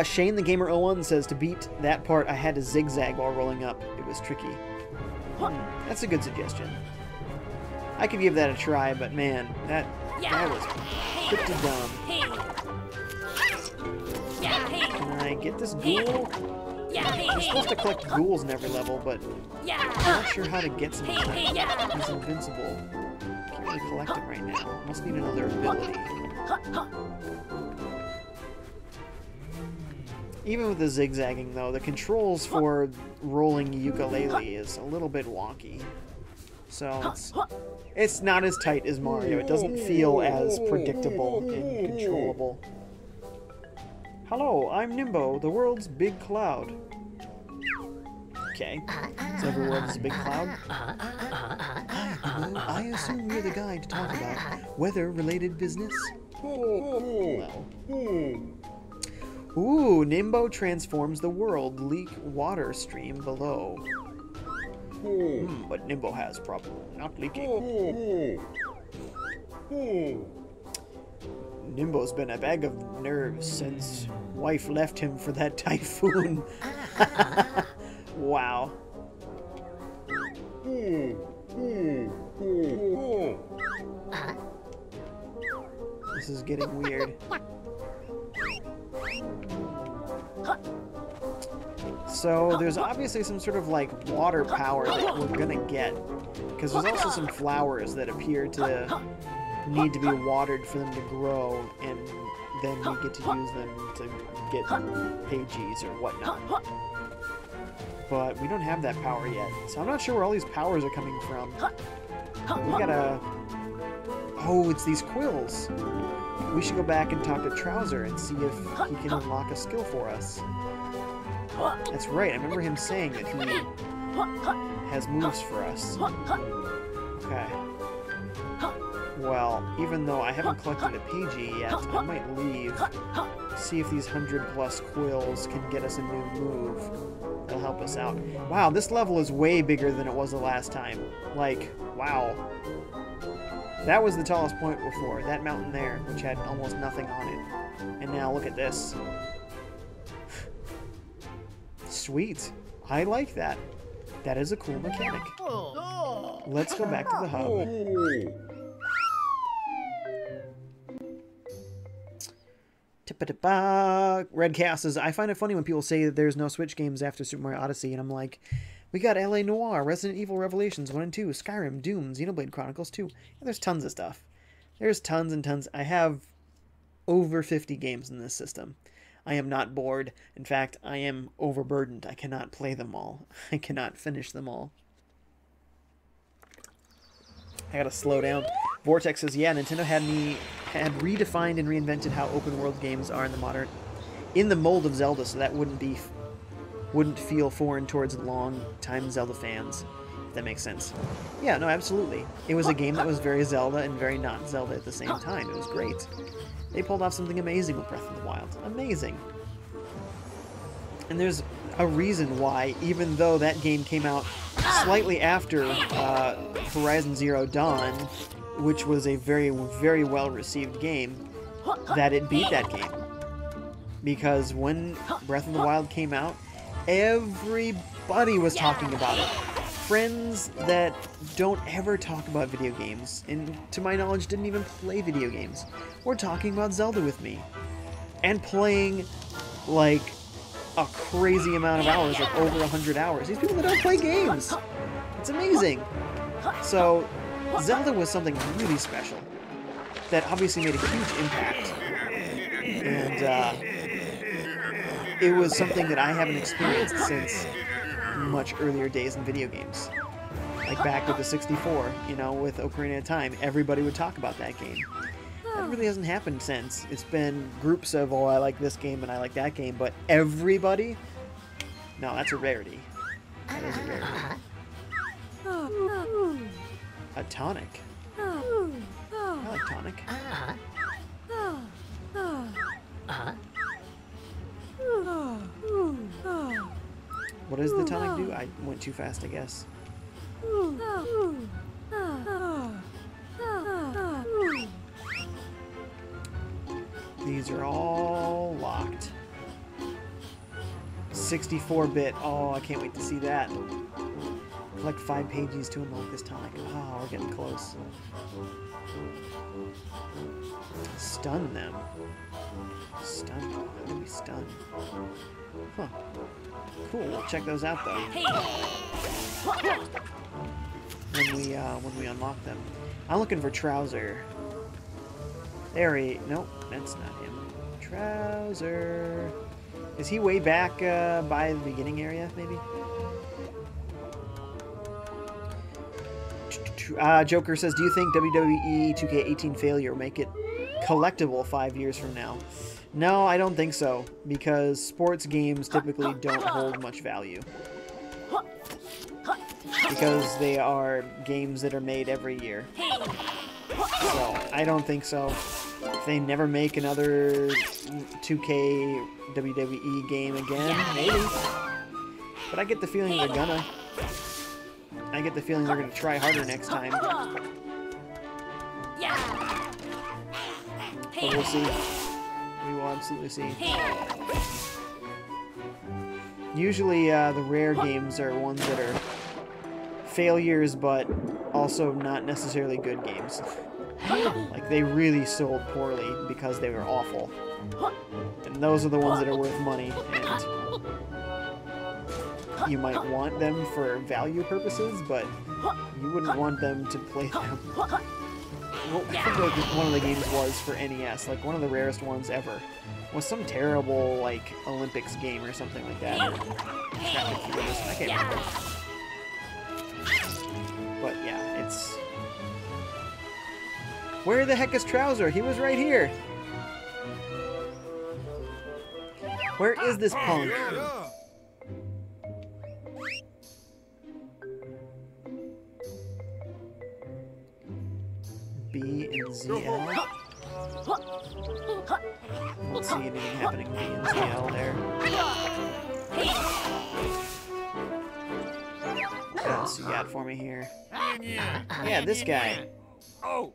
Speaker 1: Shane the Gamer 01 says, to beat that part I had to zigzag while rolling up. It was tricky. That's a good suggestion. I could give that a try, but man, that was pretty dumb. Can I get this ghoul? You're supposed to collect ghouls in every level, but I'm not sure how to get some of them. He's invincible. Can't really collect him right now. Must need another ability. Even with the zigzagging, though, the controls for rolling Yooka-Laylee is a little bit wonky. So it's not as tight as Mario. It doesn't feel as predictable and controllable. Hello, I'm Nimbo, the world's big cloud. Okay, so every world is a big cloud? Hi, Nimbo. I assume you're the guy to talk about weather-related business? Well. Ooh, Nimbo transforms the world, leak water stream below. But Nimbo has problem not leaking. Nimbo's been a bag of nerves since wife left him for that typhoon. Wow. This is getting weird. So there's obviously some sort of like water power that we're gonna get, because there's also some flowers that appear to need to be watered for them to grow, and then we get to use them to get pages or whatnot. But we don't have that power yet, so I'm not sure where all these powers are coming from. We gotta... Oh, it's these quills. We should go back and talk to Trouser and see if he can unlock a skill for us. That's right, I remember him saying that he has moves for us. Okay. Well, even though I haven't collected a Pidgey yet, I might leave, see if these 100+ quills can get us a new move. That'll help us out. Wow, this level is way bigger than it was the last time. Like, wow. That was the tallest point before, that mountain there, which had almost nothing on it. And now look at this. Sweet. I like that. That is a cool mechanic. Let's go back to the hub. Red Chaos says, I find it funny when people say that there's no Switch games after Super Mario Odyssey, and I'm like, we got L.A. Noire, Resident Evil Revelations 1 and 2, Skyrim, Doom, Xenoblade Chronicles 2. And there's tons of stuff. There's tons and tons. I have over 50 games in this system. I am not bored. In fact, I am overburdened. I cannot play them all. I cannot finish them all. I gotta slow down. Vortex says, yeah, Nintendo had redefined and reinvented how open world games are in the mold of Zelda, so that wouldn't feel foreign towards long-time Zelda fans, if that makes sense. Yeah, no, absolutely. It was a game that was very Zelda and very not Zelda at the same time. It was great. They pulled off something amazing with Breath of the Wild. Amazing. And there's a reason why, even though that game came out slightly after Horizon Zero Dawn, which was a very, very well-received game, that it beat that game. Because when Breath of the Wild came out, everybody was talking about it. Friends that don't ever talk about video games, and to my knowledge didn't even play video games, were talking about Zelda with me. And playing, like, a crazy amount of hours, like over 100 hours. These people that don't play games. It's amazing. So, Zelda was something really special that obviously made a huge impact. And, it was something that I haven't experienced since much earlier days in video games. Like back with the 64, you know, with Ocarina of Time, everybody would talk about that game. That really hasn't happened since. It's been groups of, oh, I like this game and I like that game, but everybody? No, that's a rarity. That is a rarity. A tonic. I like tonic. What does the tonic do? I went too fast, I guess. These are all locked. 64-bit. Oh, I can't wait to see that. Like 5 pages to unlock this tonic. Oh, we're getting close. Stun them. Stun? How do we stun? Huh. Cool, we'll check those out though. When we unlock them. I'm looking for Trouser. There he... Nope, that's not him. Trouser. Is he way back by the beginning area, maybe? Joker says, do you think WWE 2K18 failure will make it collectible 5 years from now? No, I don't think so, because sports games typically don't hold much value. Because they are games that are made every year. So, I don't think so. If they never make another 2K WWE game again, maybe. But I get the feeling they're gonna. I get the feeling they're gonna try harder next time. But we'll see. We will absolutely see. Usually, the rare games are ones that are failures, but also not necessarily good games. Like, they really sold poorly because they were awful. And those are the ones that are worth money, and you might want them for value purposes, but you wouldn't want them to play them. Well, I think like one of the games was for NES, like one of the rarest ones ever. Was some terrible, like, Olympics game or something like that. Or I can't remember. But yeah, it's... Where the heck is Trouser? He was right here! Where is this punk? B and ZL? Don't see anything happening B and ZL there. What else you got for me here? Yeah, this guy. Oh,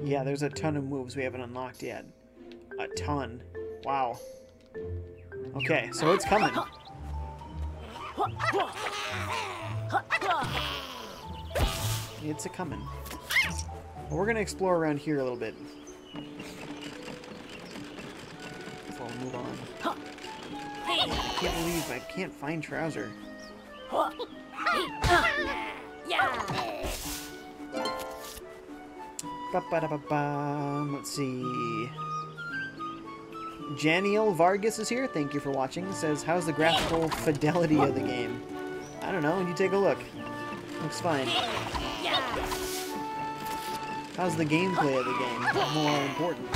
Speaker 1: yeah, there's a ton of moves we haven't unlocked yet. A ton. Wow. Okay, so it's coming. It's a coming. Well, we're gonna explore around here a little bit. Before we move on. I can't believe I can't find Trouser. Ba-ba-da-ba-ba. Let's see. Janiel Vargas is here. Thank you for watching. Says, how's the graphical fidelity of the game? I don't know. You take a look. Looks fine. How's the gameplay of the game? More important.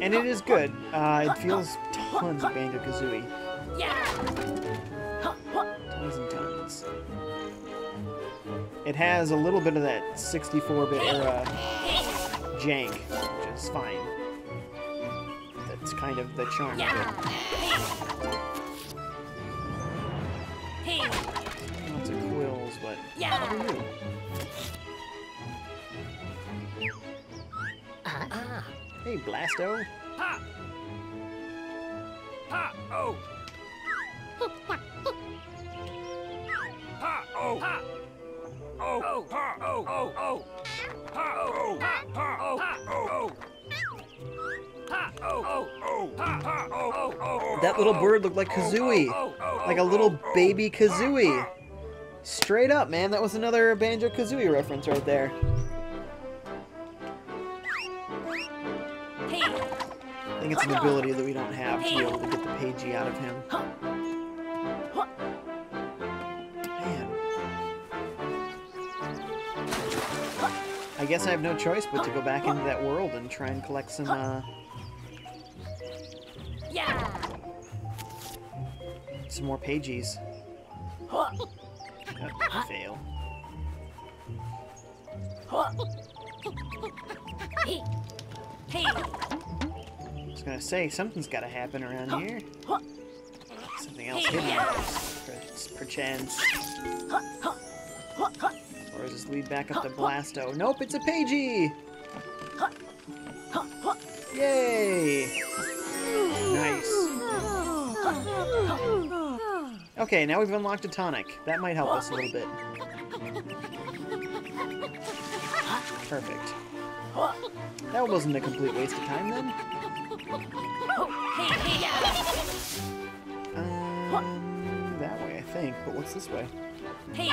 Speaker 1: And it is good. It feels tons of Banjo-Kazooie. Tons and tons. It has a little bit of that 64-bit era jank, which is fine. That's kind of the charm of it. Lots of quills, but how are you? Hey, Blasto.
Speaker 2: Oh.
Speaker 1: That little bird looked like Kazooie. Like a little baby Kazooie. Straight up, man. That was another Banjo-Kazooie reference right there. I think it's an ability that we don't have to be able to get the Pagey out of him. Man. I guess I have no choice but to go back into that world and try and collect some, some more Pageys. Fail. I was gonna say, something's gotta happen around here. Something else hidden, perchance. Or does this lead back up to Blasto? Nope, it's a Pagey! Yay! Nice. Okay, now we've unlocked a tonic. That might help us a little bit. Perfect. That wasn't a complete waste of time then. That way I think, but what's this way? Hey.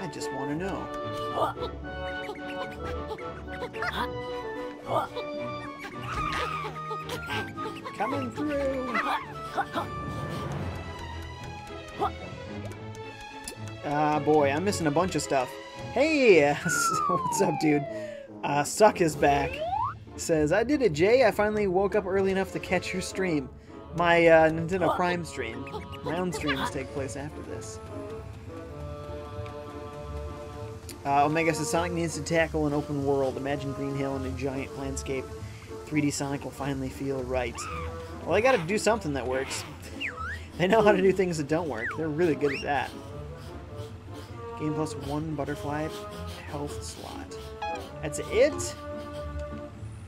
Speaker 1: I just want to know. Coming through. Ah, boy, I'm missing a bunch of stuff. Hey, what's up, dude? Suck is back. Says, I did it, Jay. I finally woke up early enough to catch your stream. My Nintendo Prime stream. My own streams take place after this. Omega says, Sonic needs to tackle an open world. Imagine Green Hill in a giant landscape. 3D Sonic will finally feel right. Well, they gotta do something that works. They know how to do things that don't work. They're really good at that. Game plus 1 butterfly health slot. That's it?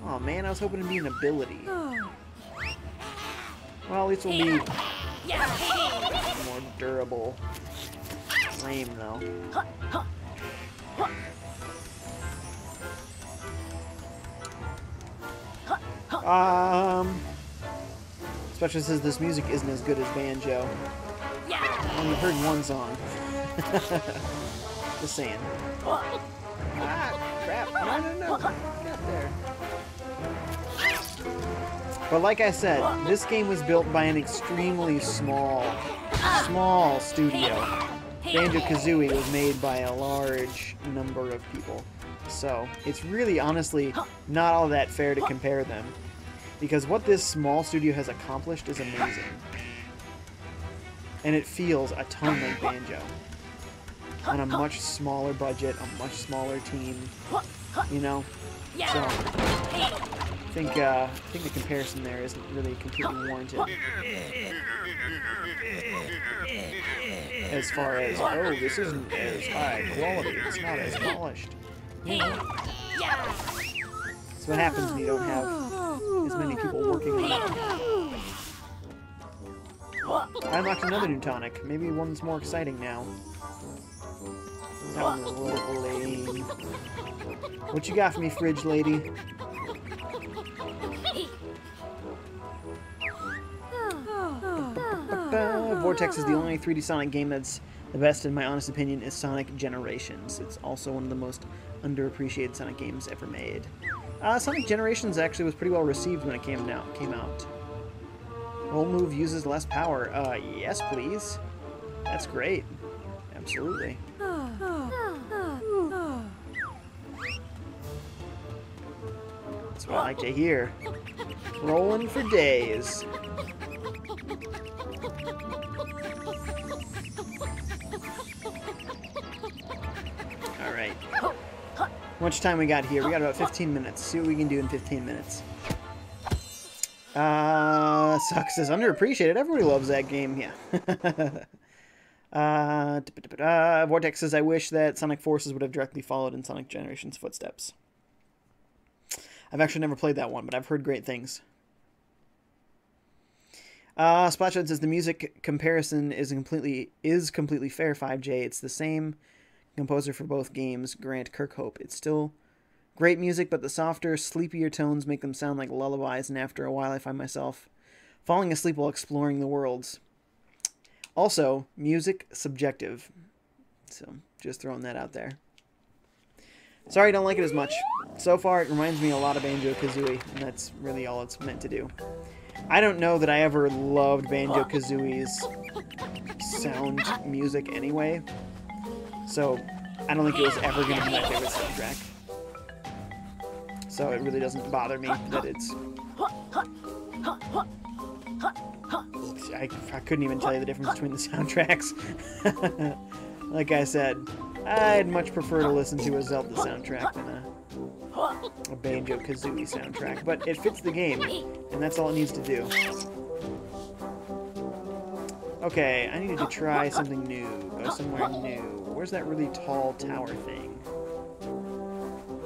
Speaker 1: Oh man, I was hoping to be an ability. Well, at least we'll be more durable. Lame though. Especially since this music isn't as good as Banjo. Only heard one song. Just saying. Ah, crap. No. Get there. But like I said, this game was built by an extremely small studio. Banjo-Kazooie was made by a large number of people. So, it's really, honestly, not all that fair to compare them. Because what this small studio has accomplished is amazing. And it feels a ton like Banjo. On a much smaller budget, a much smaller team, you know? So, I think the comparison there isn't really completely warranted. As far as, oh, this isn't as high quality, it's not as polished. You know? That's what happens when you don't have as many people working on it. I unlocked another new tonic. Maybe one's more exciting now. That one was a little lame. What you got for me, fridge lady? Vortex is the only 3D Sonic game that's the best, in my honest opinion, is Sonic Generations. It's also one of the most underappreciated Sonic games ever made. Sonic Generations actually was pretty well received when it came out. Roll move uses less power. Yes, please. That's great. Absolutely. That's what I like to hear. Rolling for days. Alright. How much time we got here? We got about 15 minutes. See what we can do in 15 minutes. Sucks is underappreciated. Everybody loves that game. Yeah. Vortex says, I wish that Sonic Forces would have directly followed in Sonic Generations' footsteps. I've actually never played that one, but I've heard great things. Splatshot says the music comparison is completely fair, FiveJay. It's the same composer for both games, Grant Kirkhope. It's still great music, but the softer, sleepier tones make them sound like lullabies, and after a while I find myself falling asleep while exploring the worlds. Also, music subjective. So, just throwing that out there. Sorry I don't like it as much. So far, it reminds me a lot of Banjo-Kazooie, and that's really all it's meant to do. I don't know that I ever loved Banjo-Kazooie's sound music anyway, so I don't think it was ever going to be my favorite soundtrack. So it really doesn't bother me that it's... I couldn't even tell you the difference between the soundtracks. Like I said, I'd much prefer to listen to a Zelda soundtrack than a Banjo-Kazooie soundtrack, but it fits the game, and that's all it needs to do. Okay, I needed to try something new, go somewhere new. Where's that really tall tower thing?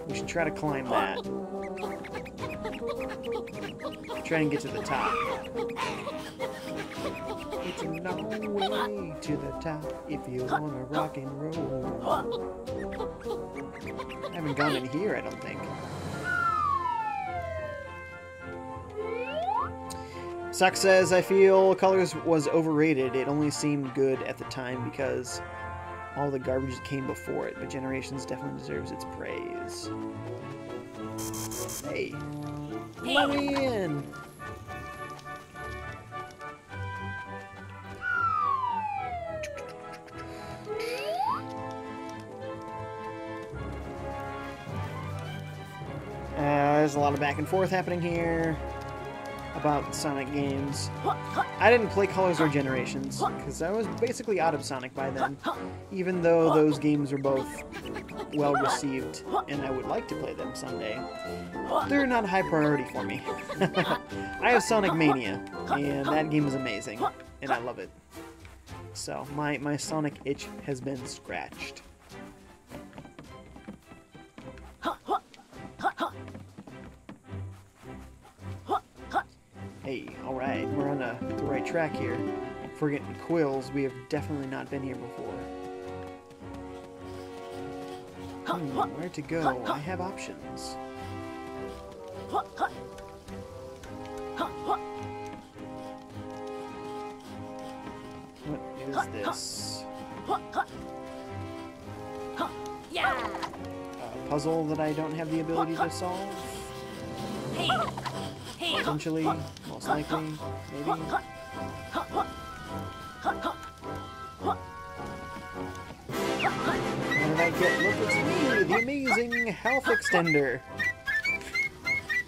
Speaker 1: We should try to climb that. Try and get to the top. It's a long way to the top if you want to rock and roll. I haven't gone in here, I don't think. Sock says, I feel Colors was overrated. It only seemed good at the time because all the garbage that came before it, but Generations definitely deserves its praise. Hey, let me in! There's a lot of back and forth happening here about Sonic games. I didn't play Colors or Generations because I was basically out of Sonic by then, even though those games were both well received and I would like to play them someday. They're not a high priority for me. I have Sonic Mania, and that game is amazing, and I love it. So my Sonic itch has been scratched. Hey, alright, we're on the right track here. If we're getting quills, we have definitely not been here before. Where to go? I have options. What is this? A puzzle that I don't have the ability to solve? Potentially, most likely, maybe. What did I get? Look, it's me, the amazing health extender.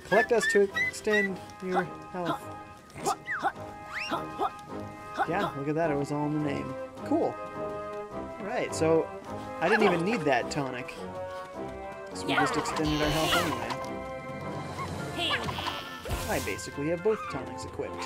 Speaker 1: Collect us to extend your health. Yeah, look at that, it was all in the name. Cool. Alright, so I didn't even need that tonic. So we just extended our health anyway. I basically have both tonics equipped.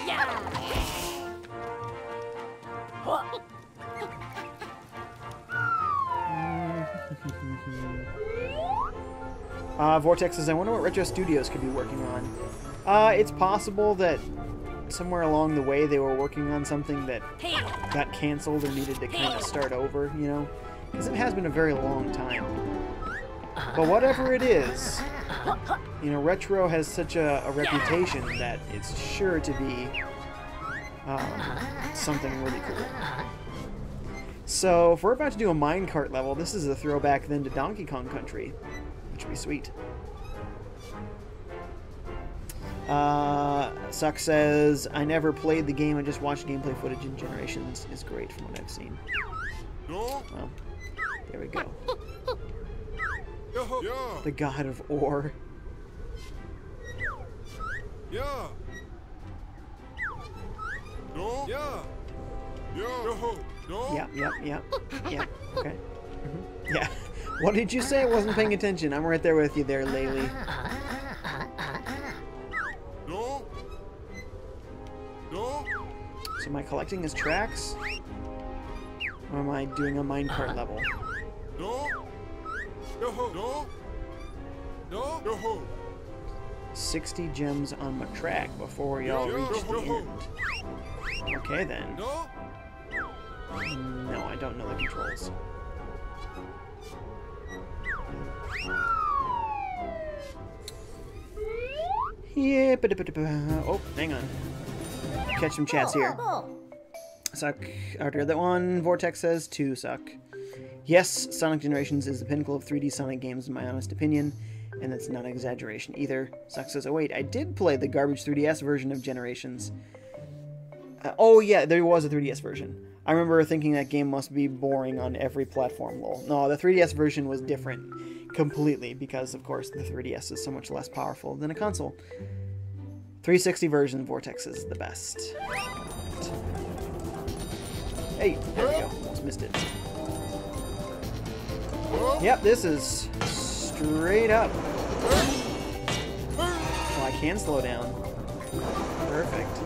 Speaker 1: Vortex says, I wonder what Retro Studios could be working on. It's possible that somewhere along the way they were working on something that got canceled or needed to kind of start over, you know? Because it has been a very long time. But whatever it is, you know, Retro has such a reputation that it's sure to be something really cool. So if we're about to do a minecart level, this is a throwback then to Donkey Kong Country, which would be sweet. Suck says, I never played the game, I just watched gameplay footage in Generations. Is great from what I've seen. Well, there we go. The god of ore.
Speaker 2: Yeah.
Speaker 1: Yeah, okay. Yeah. What did you say? I wasn't paying attention. I'm right there with you there, Laylee. So am I collecting his tracks? Or am I doing a minecart level? 60 gems on my track before y'all reach the end. Okay then. No, I don't know the controls. Yeah, oh, hang on. Catch some chats here. Suck. After that one, Vortex says 2 suck. Yes, Sonic Generations is the pinnacle of 3D Sonic games in my honest opinion, and that's not an exaggeration either. Suck says, oh wait, I did play the garbage 3DS version of Generations. Oh yeah, there was a 3DS version. I remember thinking that game must be boring on every platform, lol. No, the 3DS version was different completely because, of course, the 3DS is so much less powerful than a console. 360 version, Vortex is the best. Hey, there we go. Almost missed it. Yep, this is straight up. Oh, I can slow down. Perfect.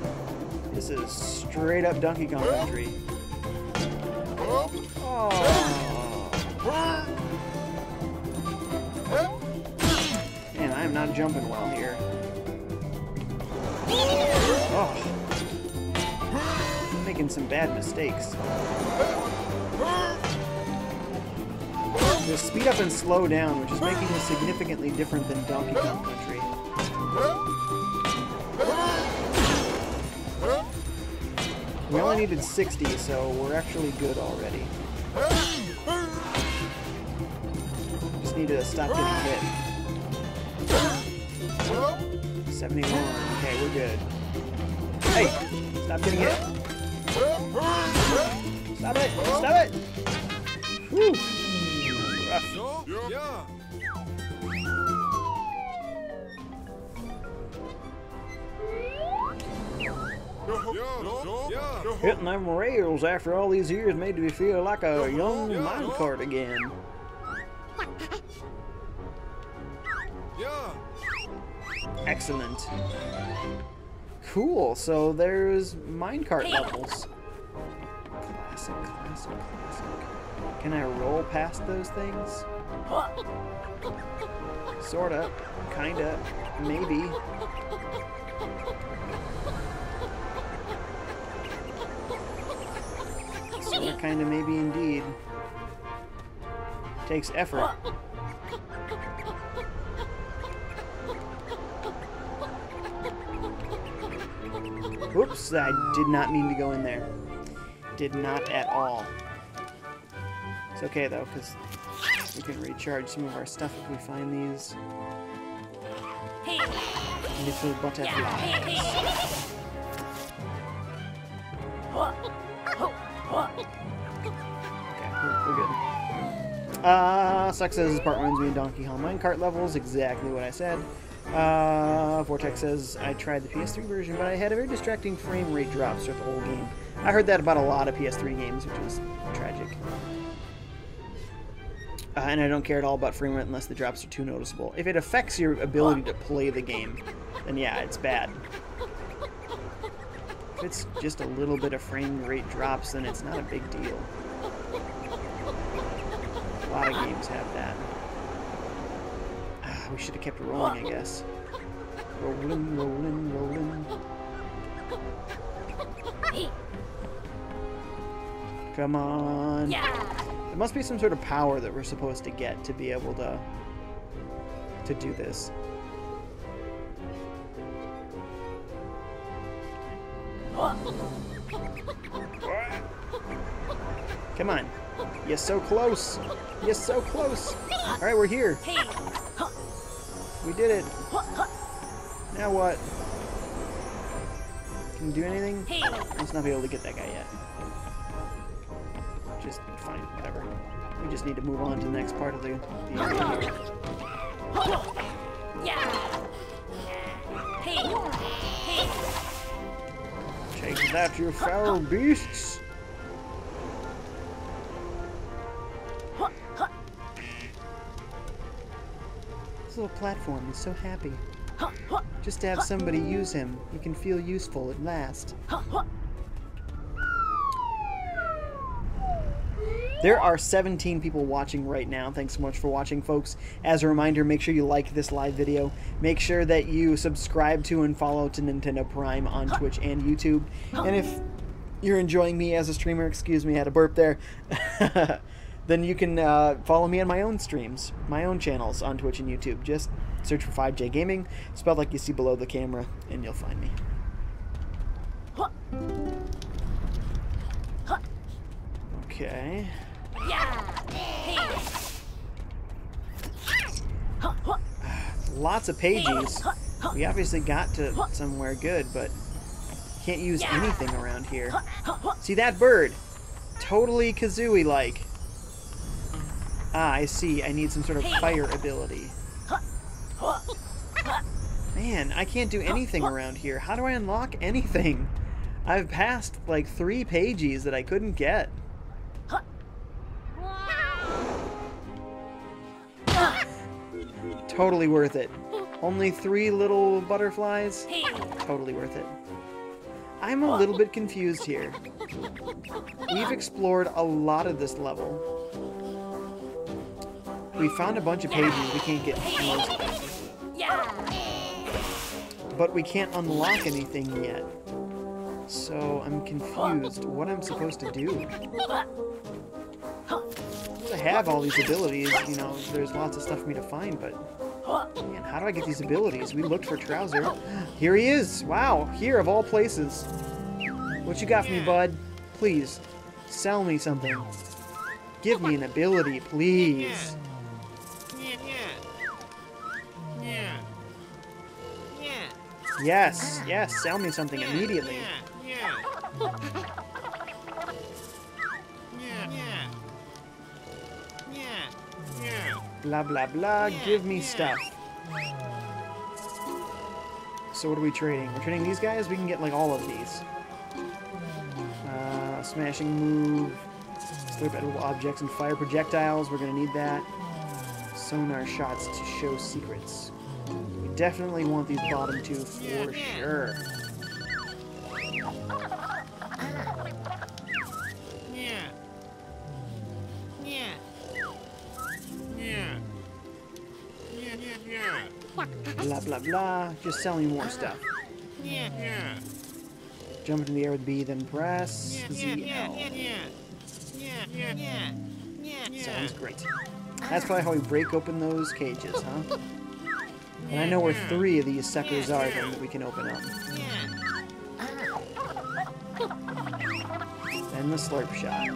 Speaker 1: This is straight up Donkey Kong Country. Oh. Man, I am not jumping well here. Oh. I'm making some bad mistakes. The speed up and slow down, which is making this significantly different than Donkey Kong Country. We only needed 60, so we're actually good already. Just need to stop getting hit. 71. Okay, we're good. Hey! Stop getting hit. Stop it! Stop it! Whew! Rough. Hitting them rails after all these years made me feel like a young minecart again. Excellent. Cool, so there's minecart levels. Classic, classic, classic. Can I roll past those things? Sorta. Kinda. Maybe. Sorta, kinda, maybe, indeed. Takes effort. Oops, I did not mean to go in there. Did not at all. It's okay though, because we can recharge some of our stuff if we find these. Little butterflies. Okay, we're good. Suck says part reminds me of Donkey Kong minecart levels. Exactly what I said. Vortex says, I tried the PS3 version, but I had a very distracting frame rate drops throughout the whole game. I heard that about a lot of PS3 games, which was tragic. And I don't care at all about frame rate unless the drops are too noticeable. If it affects your ability to play the game, then yeah, it's bad. If it's just a little bit of frame rate drops, then it's not a big deal. A lot of games have that. We should have kept rolling, I guess. Rolling, rolling, rolling. Come on. There must be some sort of power that we're supposed to get to be able to do this. Come on. You're so close. You're so close. Alright, we're here. We did it. Now what? Can we do anything? Let's not be able to get that guy yet. Just fine, whatever. We just need to move on to the next part of the area here. Take that, you foul beasts! This little platform is so happy. Just to have somebody use him, he can feel useful at last. There are 17 people watching right now. Thanks so much for watching, folks. As a reminder, make sure you like this live video. Make sure that you subscribe to and follow to Nintendo Prime on Twitch and YouTube. And if you're enjoying me as a streamer, excuse me, I had a burp there, then you can follow me on my own streams, my own channels on Twitch and YouTube. Just search for FiveJay Gaming, spelled like you see below the camera, and you'll find me. Okay. Lots of pages. We obviously got to somewhere good, but can't use anything around here. See that bird? Totally Kazooie-like. Ah, I see. I need some sort of fire ability. Man, I can't do anything around here. How do I unlock anything? I've passed like 3 pages that I couldn't get. Totally worth it. Only 3 little butterflies? Totally worth it. I'm a little bit confused here. We've explored a lot of this level. We found a bunch of pages we can't get most of. But we can't unlock anything yet. So I'm confused what I'm supposed to do. I have all these abilities, you know, there's lots of stuff for me to find, but man, how do I get these abilities? We looked for Trouser. Here he is! Wow, here of all places. What you got for me, bud? Please, sell me something. Give me an ability, please. Yes, yes, sell me something immediately. Blah, blah, blah, give me stuff. So what are we trading? We're trading these guys? We can get, like, all of these. Smashing move. Slurp edible objects and fire projectiles. We're gonna need that. Sonar shots to show secrets. We definitely want these bottom 2 for sure. Blah, blah, blah. Just selling more stuff. Jump into the air with B, then press ZL. Sounds great. That's probably how we break open those cages, huh? And I know where 3 of these suckers are then that we can open up. And the slurp shot.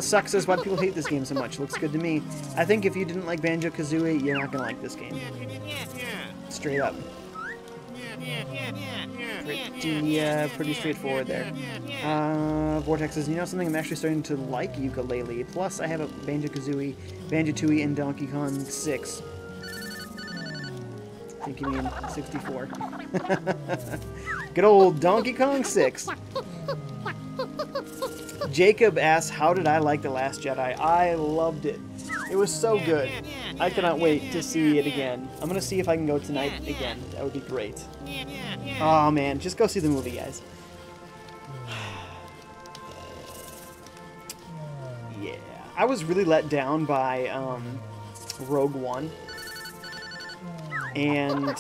Speaker 1: Sucks says, why do people hate this game so much? Looks good to me. I think if you didn't like Banjo-Kazooie, you're not gonna like this game. Straight up. Pretty straightforward there. Vortex says, you know something? I'm actually starting to like Yooka-Laylee. Plus, I have a Banjo-Kazooie, Banjo-Tooie, and Donkey Kong 6. I think you mean 64. Good old Donkey Kong 6. Jacob asks, how did I like The Last Jedi? I loved it. It was so good. I cannot wait to see it again. I'm going to see if I can go tonight again. That would be great. Oh man, just go see the movie, guys. Yeah. I was really let down by Rogue One. And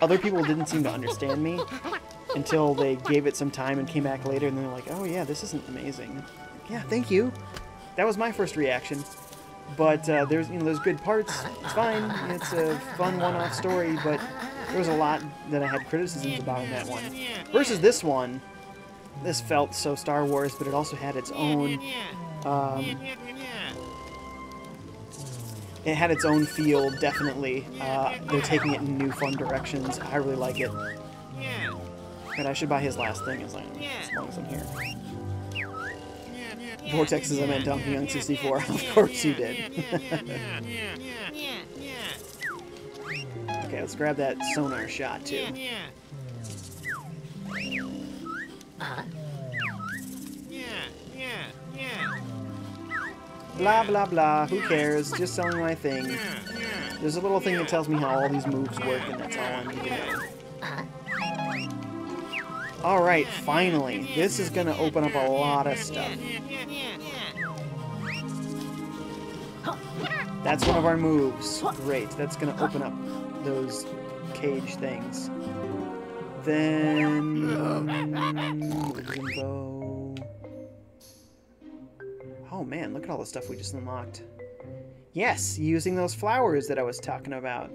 Speaker 1: other people didn't seem to understand me until they gave it some time and came back later and they're like, oh yeah, this isn't amazing. Yeah, thank you. That was my first reaction. But there's good parts. It's fine. It's a fun one-off story, but There was a lot that I had criticisms about in that one. Versus this one, this felt so Star Wars, but it also had its own... it had its own feel, definitely. They're taking it in new, fun directions. I really like it. And I should buy his last thing as long as I'm here. Vortex says I meant Donkey Kong 64. Of course you did. Okay, let's grab that sonar shot, too. Blah, blah, blah. Who cares? Just selling my thing. There's a little thing that tells me how all these moves work, and that's all I need to know. Alright, finally. This is going to open up a lot of stuff. That's one of our moves. Great. That's going to open up those cage things. Then... Limbo. Oh man, look at all the stuff we just unlocked. Yes, using those flowers that I was talking about.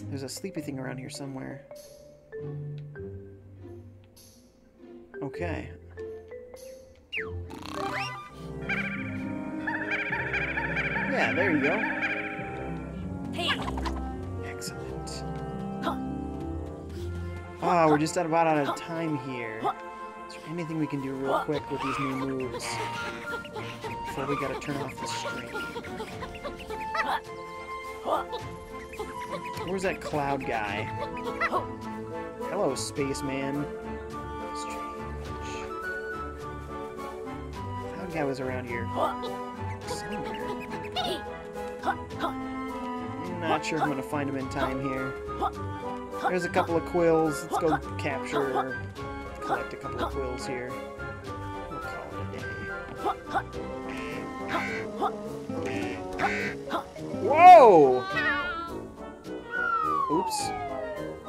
Speaker 1: There's a sleepy thing around here somewhere. Okay. Yeah, there you go. Hey. Excellent. Oh, we're just about out of time here. Is there anything we can do real quick with these new moves? Before we gotta turn off the string. Where's that cloud guy? Hello, spaceman. Strange. Cloud guy was around here somewhere. Not sure if I'm gonna find him in time here. There's a couple of quills. Let's go capture or collect a couple of quills here. We'll call it a day. Whoa! Oops.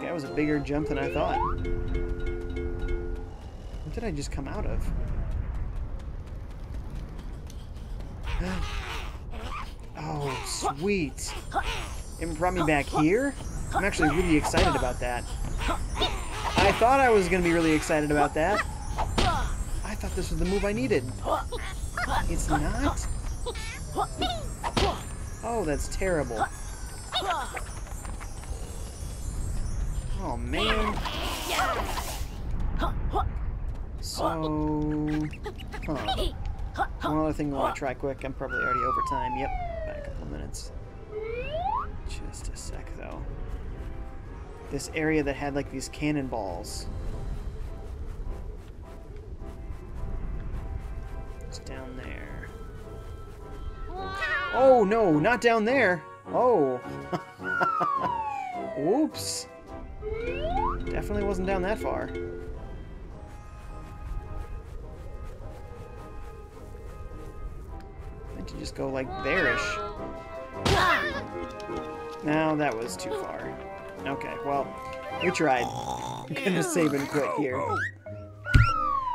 Speaker 1: That was a bigger jump than I thought. What did I just come out of? Oh, sweet. It brought me back here? I'm actually really excited about that. I thought I was going to be really excited about that. I thought this was the move I needed. It's not? Oh, that's terrible. Oh, man. So... Huh. One other thing I want to try quick. I'm probably already over time. Yep, about a couple of minutes. Just a sec, though. This area that had, like, these cannonballs. It's down there. Oh, no, not down there. Oh. Whoops. Definitely wasn't down that far. Meant to just go, like, there-ish. No, that was too far. Okay, well, we tried. I'm gonna save and quit here.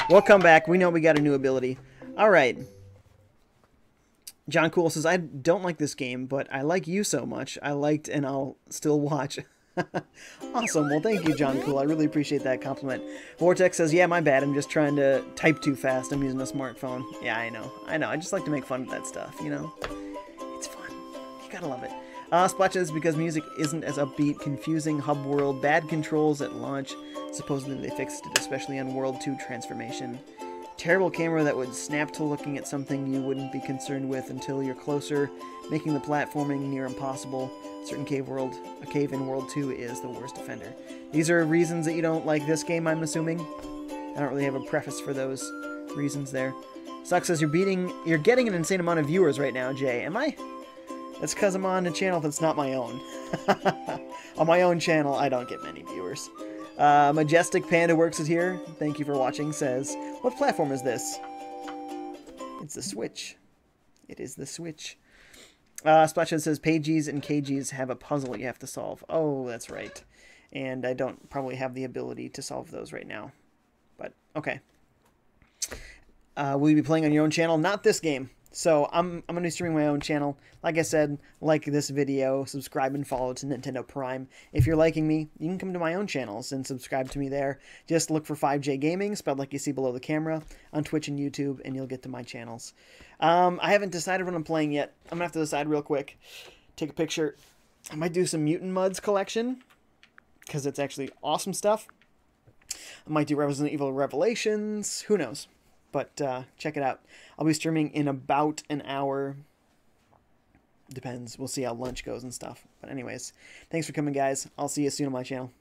Speaker 1: We'll come back. We know we got a new ability. Alright. John Cool says, I don't like this game, but I like you so much. I liked and I'll still watch. Awesome. Well, thank you, John Cool. I really appreciate that compliment. Vortex says, yeah, my bad. I'm just trying to type too fast. I'm using a smartphone. Yeah, I know. I just like to make fun of that stuff, you know? It's fun. You gotta love it. Splatches because music isn't as upbeat, confusing, hub world, bad controls at launch. Supposedly they fixed it, especially on World 2 transformation. Terrible camera that would snap to looking at something you wouldn't be concerned with until you're closer, making the platforming near impossible. A cave in World 2 is the worst offender. These are reasons that you don't like this game, I'm assuming. I don't really have a preface for those reasons there. Sucks says you're getting an insane amount of viewers right now, Jay. Am I? That's because I'm on a channel that's not my own. On my own channel, I don't get many viewers. Majestic Panda Works is here. Thank you for watching. Says, what platform is this? It's the Switch. It is the Switch. Splashhead says, Pages and KGs have a puzzle you have to solve. Oh, that's right. And I don't probably have the ability to solve those right now. But, okay. Will you be playing on your own channel? Not this game. So I'm going to be streaming my own channel. Like I said, like this video, subscribe and follow to Nintendo Prime. If you're liking me, you can come to my own channels and subscribe to me there. Just look for FiveJay Gaming, spelled like you see below the camera, on Twitch and YouTube, and you'll get to my channels. I haven't decided what I'm playing yet. I'm going to have to decide real quick. Take a picture. I might do some Mutant Muds collection, because it's actually awesome stuff. I might do Resident Evil Revelations. Who knows? But check it out. I'll be streaming in about an hour. Depends. We'll see how lunch goes and stuff. But anyways, thanks for coming, guys. I'll see you soon on my channel.